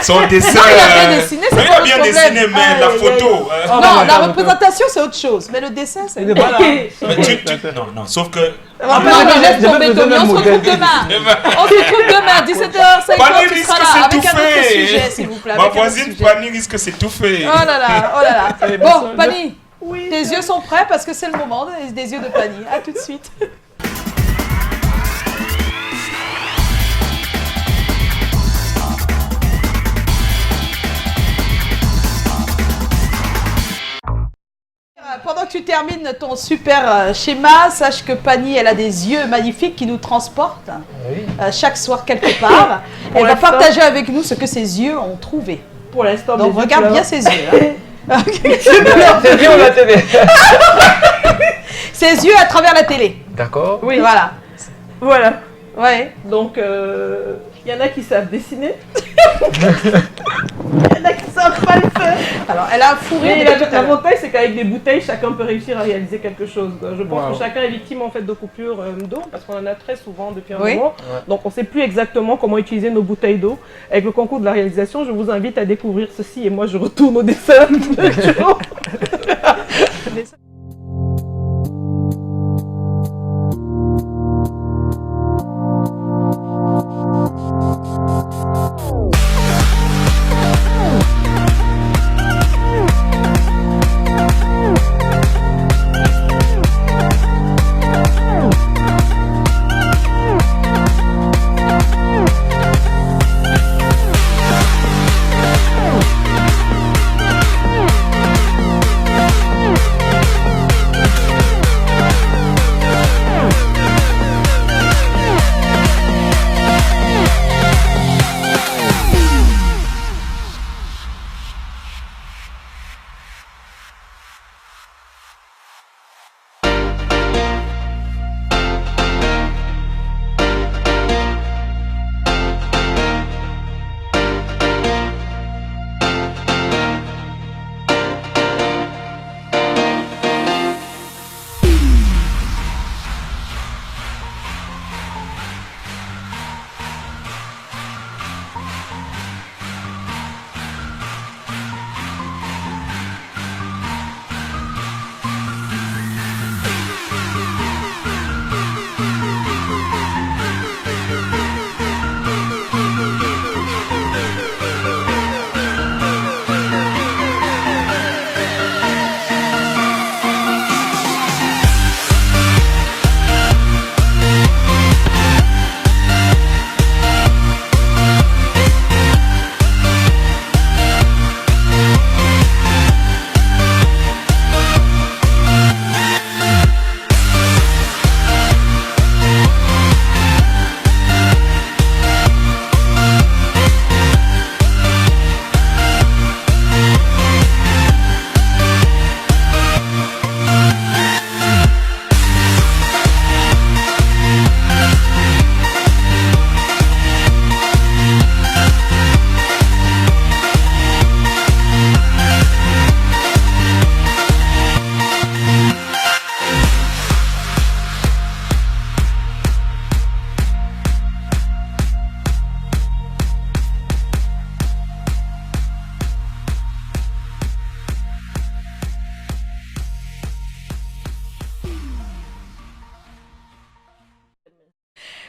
son dessin. Non, il a bien dessiné, c'est il a bien dessiné, mais la photo. Non, la représentation c'est autre chose, mais le dessin c'est. Non, sauf que. On se retrouve demain. On se retrouve demain, 17h50. Pani risque s'étouffer. S'il vous plaît. Ma voisine Pani risque s'étouffer. Oh là là. Bon, Pani, tes yeux sont prêts parce que c'est le moment des yeux de Pani. À tout de suite. Pendant que tu termines ton super schéma, sache que Pani, elle a des yeux magnifiques qui nous transportent chaque soir quelque part. Elle va partager avec nous ce que ses yeux ont trouvé. Pour l'instant, donc regarde bien ses yeux. C'est bien la télé. Ses yeux à travers la télé. D'accord. Oui. Voilà. Ouais. Donc, il y en a qui savent dessiner. Il y en a qui savent pas le faire. Alors, elle a un fourré. L'avantage, c'est qu'avec des bouteilles, chacun peut réussir à réaliser quelque chose. Je pense que chacun est victime en fait de coupures d'eau, parce qu'on en a très souvent depuis un moment. Donc, on ne sait plus exactement comment utiliser nos bouteilles d'eau. Avec le concours de la réalisation, je vous invite à découvrir ceci et moi, je retourne au dessin.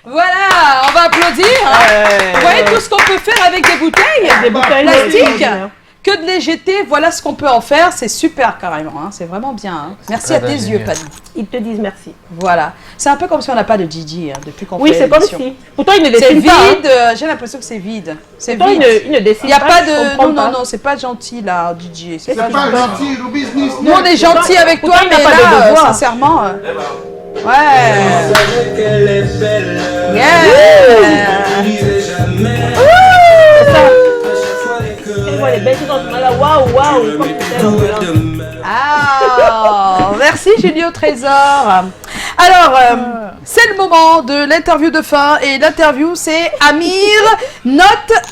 Voilà, on va applaudir. Vous voyez tout ce qu'on peut faire avec des bouteilles plastiques. Que de les jeter, voilà ce qu'on peut en faire. C'est super carrément, hein. C'est vraiment bien. Hein. Merci à tes yeux, Pani. Ils te disent merci. Voilà. C'est un peu comme si on n'a pas de Gigi hein, depuis qu'on fait Oui, c'est comme si. Pourtant, il ne c'est décide pas. vide, j'ai l'impression que c'est vide. C'est Pourtant, vide. il ne décide Il n'y a pas, pas je de... comprends Non, pas. non, c'est pas gentil là, Gigi. C'est pas gentil, le business. Nous, on est gentils avec toi, Pourtant, il n'a mais pas de là, devoir. sincèrement... Ouais. Les belles choses sont là, waouh, waouh, comme c'est Ah, merci Julio Trésor. Alors, c'est le moment de l'interview de fin et l'interview c'est Amir note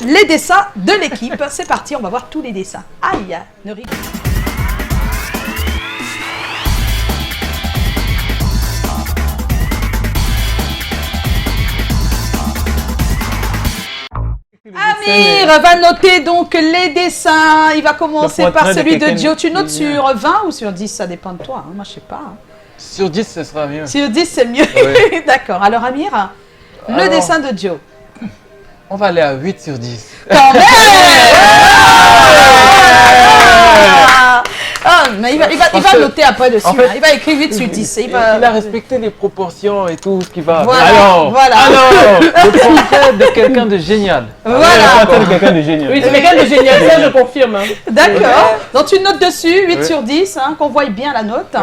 les dessins de l'équipe. C'est parti, on va voir tous les dessins. Aïe, ne rigole. Amir va noter donc les dessins. Il va commencer par celui de Dio. Tu notes sur 20 ou sur 10? Ça dépend de toi. Hein. Moi, je sais pas. Hein. Sur 10, ce sera mieux. Sur 10, c'est mieux. Ouais. D'accord. Alors, Amir, le dessin de Dio. On va aller à 8 sur 10. Quand même. Ah, mais il va noter après dessus. En fait, hein. Il va écrire 8 sur 10. Il a respecté les proportions et tout ce qui va. Voilà, Alors, le portrait de quelqu'un de génial. Voilà. Le portrait de quelqu'un de génial. Oui, c'est quelqu'un de génial, ça je confirme. Hein. D'accord. Donc tu notes dessus, 8 sur 10, hein, qu'on voit bien la note.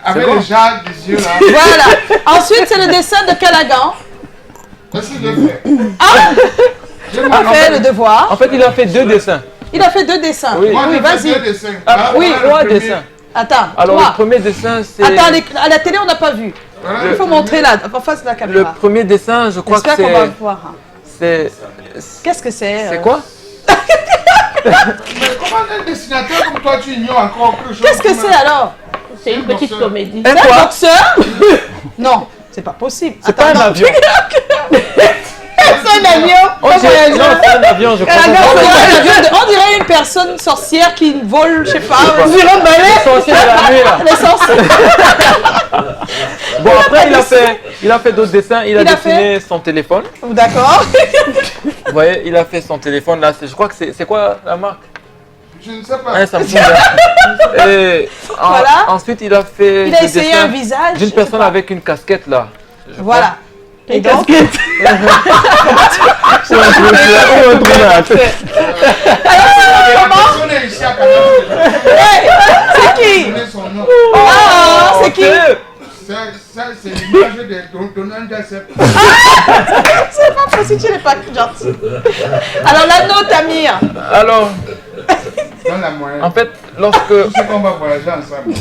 Avec bon. le jade des yeux là. Voilà. Ensuite, c'est le dessin de Callaghan. Qu'est-ce qu'il a fait? Ah, fait le devoir. En fait, il a fait 2 dessins. Il a fait 2 dessins. Oui, vas-y. Oui, 3 dessins. Attends, Alors, 3. le premier dessin, c'est... Attends, à la télé, on n'a pas vu. Il faut montrer là, en face de la Le caméra. premier dessin, je crois que J'espère qu'on va le c'est... voir. C'est... Qu'est-ce que c'est C'est quoi? Mais comment un dessinateur comme toi tu ignores encore quelque chose? Qu'est-ce que c'est alors? C'est une petite comédie. C'est un boxeur? Non, c'est pas possible. C'est pas un avion. C'est un avion. Non, c'est un avion, je crois. On dirait une personne sorcière qui vole, je sais pas. On dirait un balai. Les sorciers de la nuit là. Les sorciers. Bon, après, il a fait d'autres dessins. Il a dessiné son téléphone. D'accord. Vous voyez, il a fait son téléphone là. Je crois que c'est quoi la marque? Je ne sais pas. Un Samsung. Et Voilà. Ensuite, il a fait. Il a essayé un visage. D'une personne avec une casquette là. Voilà. Et donc c'est qui? Ah, c'est qui? Ça, c'est l'image de Donald Jacep. C'est pas possible, tu n'es pas gentil. Alors la note, Amir. Alors, Dans la moyenne. en fait, lorsque... Tout ce qu'on va voyager ensemble.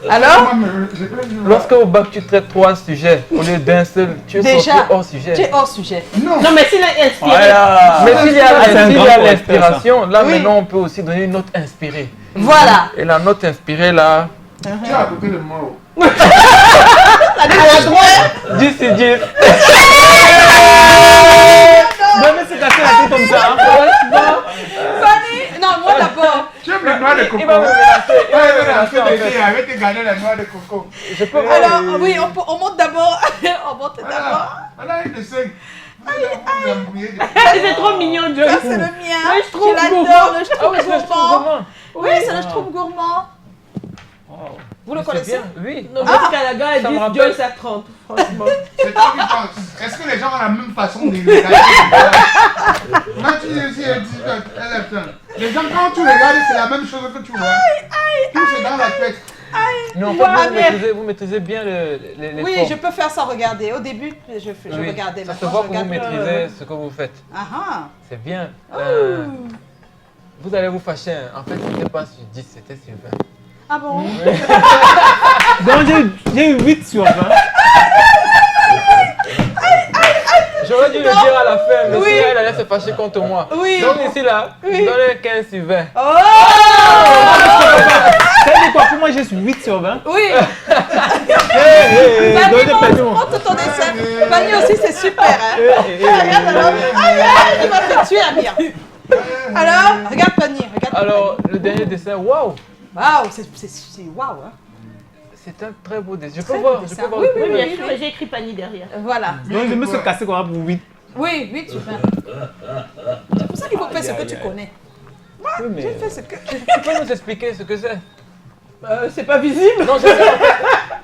Alors Lorsque au bac tu traites 3 sujets au lieu d'un seul, tu es sorti hors sujet. Tu es hors sujet. Non, mais s'il a inspiré. Voilà. Mais s'il y a grand l'inspiration, là Oui. maintenant on peut aussi donner une note inspirée. Voilà. Et la note inspirée là, Tu es à côté de moi. À la droite. 10 sur 10. Non, mais c'est cassé la tête comme ça. Hein. Fanny, non, moi d'abord. Tu aimes les noix de coco? Il va me menacer. Il va me menacer avec tes gagner la noix de coco. Je peux Alors, oui, on monte d'abord. On monte d'abord. Voilà, il essaie. C'est trop mignon, Joyce. Ça, c'est le mien. Le Schtroumpf Je gourmand. l'adore, le Schtroumpf Ah oui, c'est le Schtroumpf gourmand. gourmand. Oui, c'est le Schtroumpf gourmand. Vous le C'est connaissez? bien, oui. Non, parce Calaga a Ça me dit rappelle. Joyce à 30, franchement. C'est toi qui penses. Est-ce que les gens ont la même façon de regarder? Quand tu dis aussi, les gens, quand tu regardes, c'est la même chose que tu vois. Tout c'est dans la tête. Mais en fait, vous maîtrisez bien les Oui, formes. je peux faire sans regarder. Au début, je Oui. regardais. Ça se Maintenant, voit je que vous regarde maîtrisez ce que vous faites. Ah ah. C'est bien. Vous allez vous fâcher. Hein. En fait, c'était pas sur 10, c'était sur 20. Ah bon? Donc j'ai eu 8 sur 20. J'aurais dû le dire à la fin, mais Oui. si elle allait se fâcher contre moi. Oui. Donc ici là, Oui. je donnais 15 sur 20. Oh! Ça veut dire quoi? Pour moi, j'ai 8 sur 20. Oui. Fanny, montre ton dessin. Fanny aussi, c'est super. Hein? Regarde alors. Aïe, il va te tuer, Amir. Alors, regarde Fanny. Regarde Alors, le dernier dessin, waouh! Waouh, c'est waouh. Hein? C'est un très beau dessin. Je peux voir. Oui, bien sûr, j'ai écrit Pani derrière. Voilà. Donc je me suis cassé comme pour 8. Oui, 8, super. C'est pour ça qu'il faut faire ce que tu connais. Moi, j'ai fait ce que... Tu peux nous expliquer ce que c'est? C'est pas visible. Non, je sais.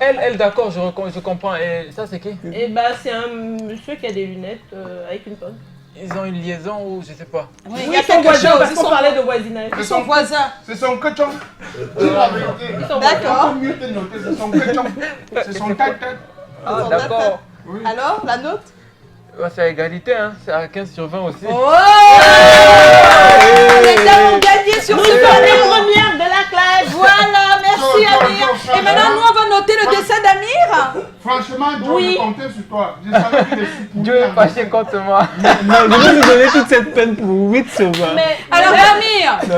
Elle d'accord, je comprends. Et ça, c'est qui? Eh bah, c'est un monsieur qui a des lunettes avec une pomme. Ils ont une liaison ou je sais pas. Oui, il y a son voisin, parce qu'on parlait de voisinage. C'est son voisin. C'est son cochon. D'accord. C'est son cochon. C'est son tête. Ah, d'accord. Alors, la note? C'est à égalité, hein. C'est à 15/20 aussi. Oh, les dames ont gagné sur ce panel. Première de la classe. Voilà, merci Amir. Et maintenant, nous, on va noter le dessin d'Amir. Franchement, Joe, je comptais sur toi. Je savais qu'il est pour Dieu est fâché contre moi. Non, je vais lui donner toute cette peine pour 8/20. Alors, Amir. Non,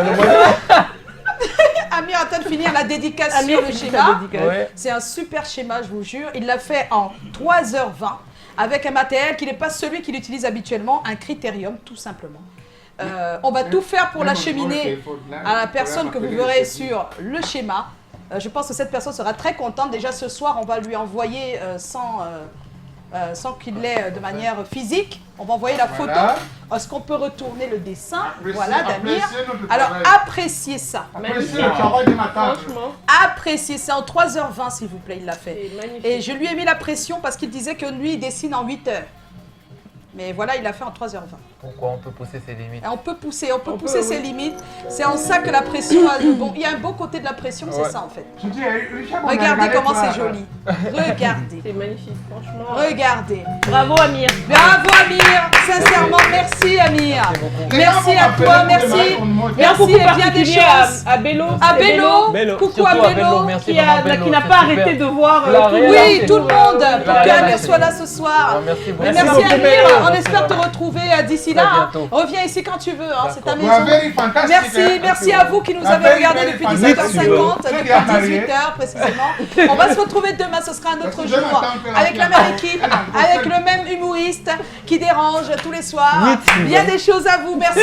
Amir est en train de finir la dédicace sur le schéma. C'est un super schéma, je vous jure. Il l'a fait en 3h20 avec un matériel qui n'est pas celui qu'il utilise habituellement, un critérium, tout simplement. On va tout faire pour l'acheminer à la personne que vous verrez sur le schéma. Je pense que cette personne sera très contente. Déjà ce soir, on va lui envoyer sans qu'il l'ait de manière physique. On va envoyer la photo. Est-ce qu'on peut retourner le dessin? Voilà, d'Amir. Alors, appréciez ça. Appréciez ça en 3h20, s'il vous plaît, il l'a fait. Et je lui ai mis la pression parce qu'il disait que lui, il dessine en 8 heures. Mais voilà, il l'a fait en 3h20. Pourquoi on peut pousser ses limites? On peut pousser ses limites. C'est en ça que la pression a le bon. Il y a un beau côté de la pression, c'est ça en fait. Regardez comment c'est joli. Regardez. C'est magnifique, franchement. Regardez. Bravo Amir. Bravo Amir. Sincèrement, merci Amir. Merci à toi, merci. Merci et bien des choses. À Bello. À Bello. Coucou à Bello. Qui n'a pas arrêté de voir. Oui, tout le monde. Pour qu'Amir soit là ce soir. Merci Amir. On espère te retrouver d'ici là. Reviens ici quand tu veux, c'est ta maison. Merci à vous qui nous avez regardé depuis 17h50, depuis 18h précisément. On va se retrouver demain, ce sera un autre jour, avec la même équipe, avec le même humoriste qui dérange tous les soirs. Bien des choses à vous, merci.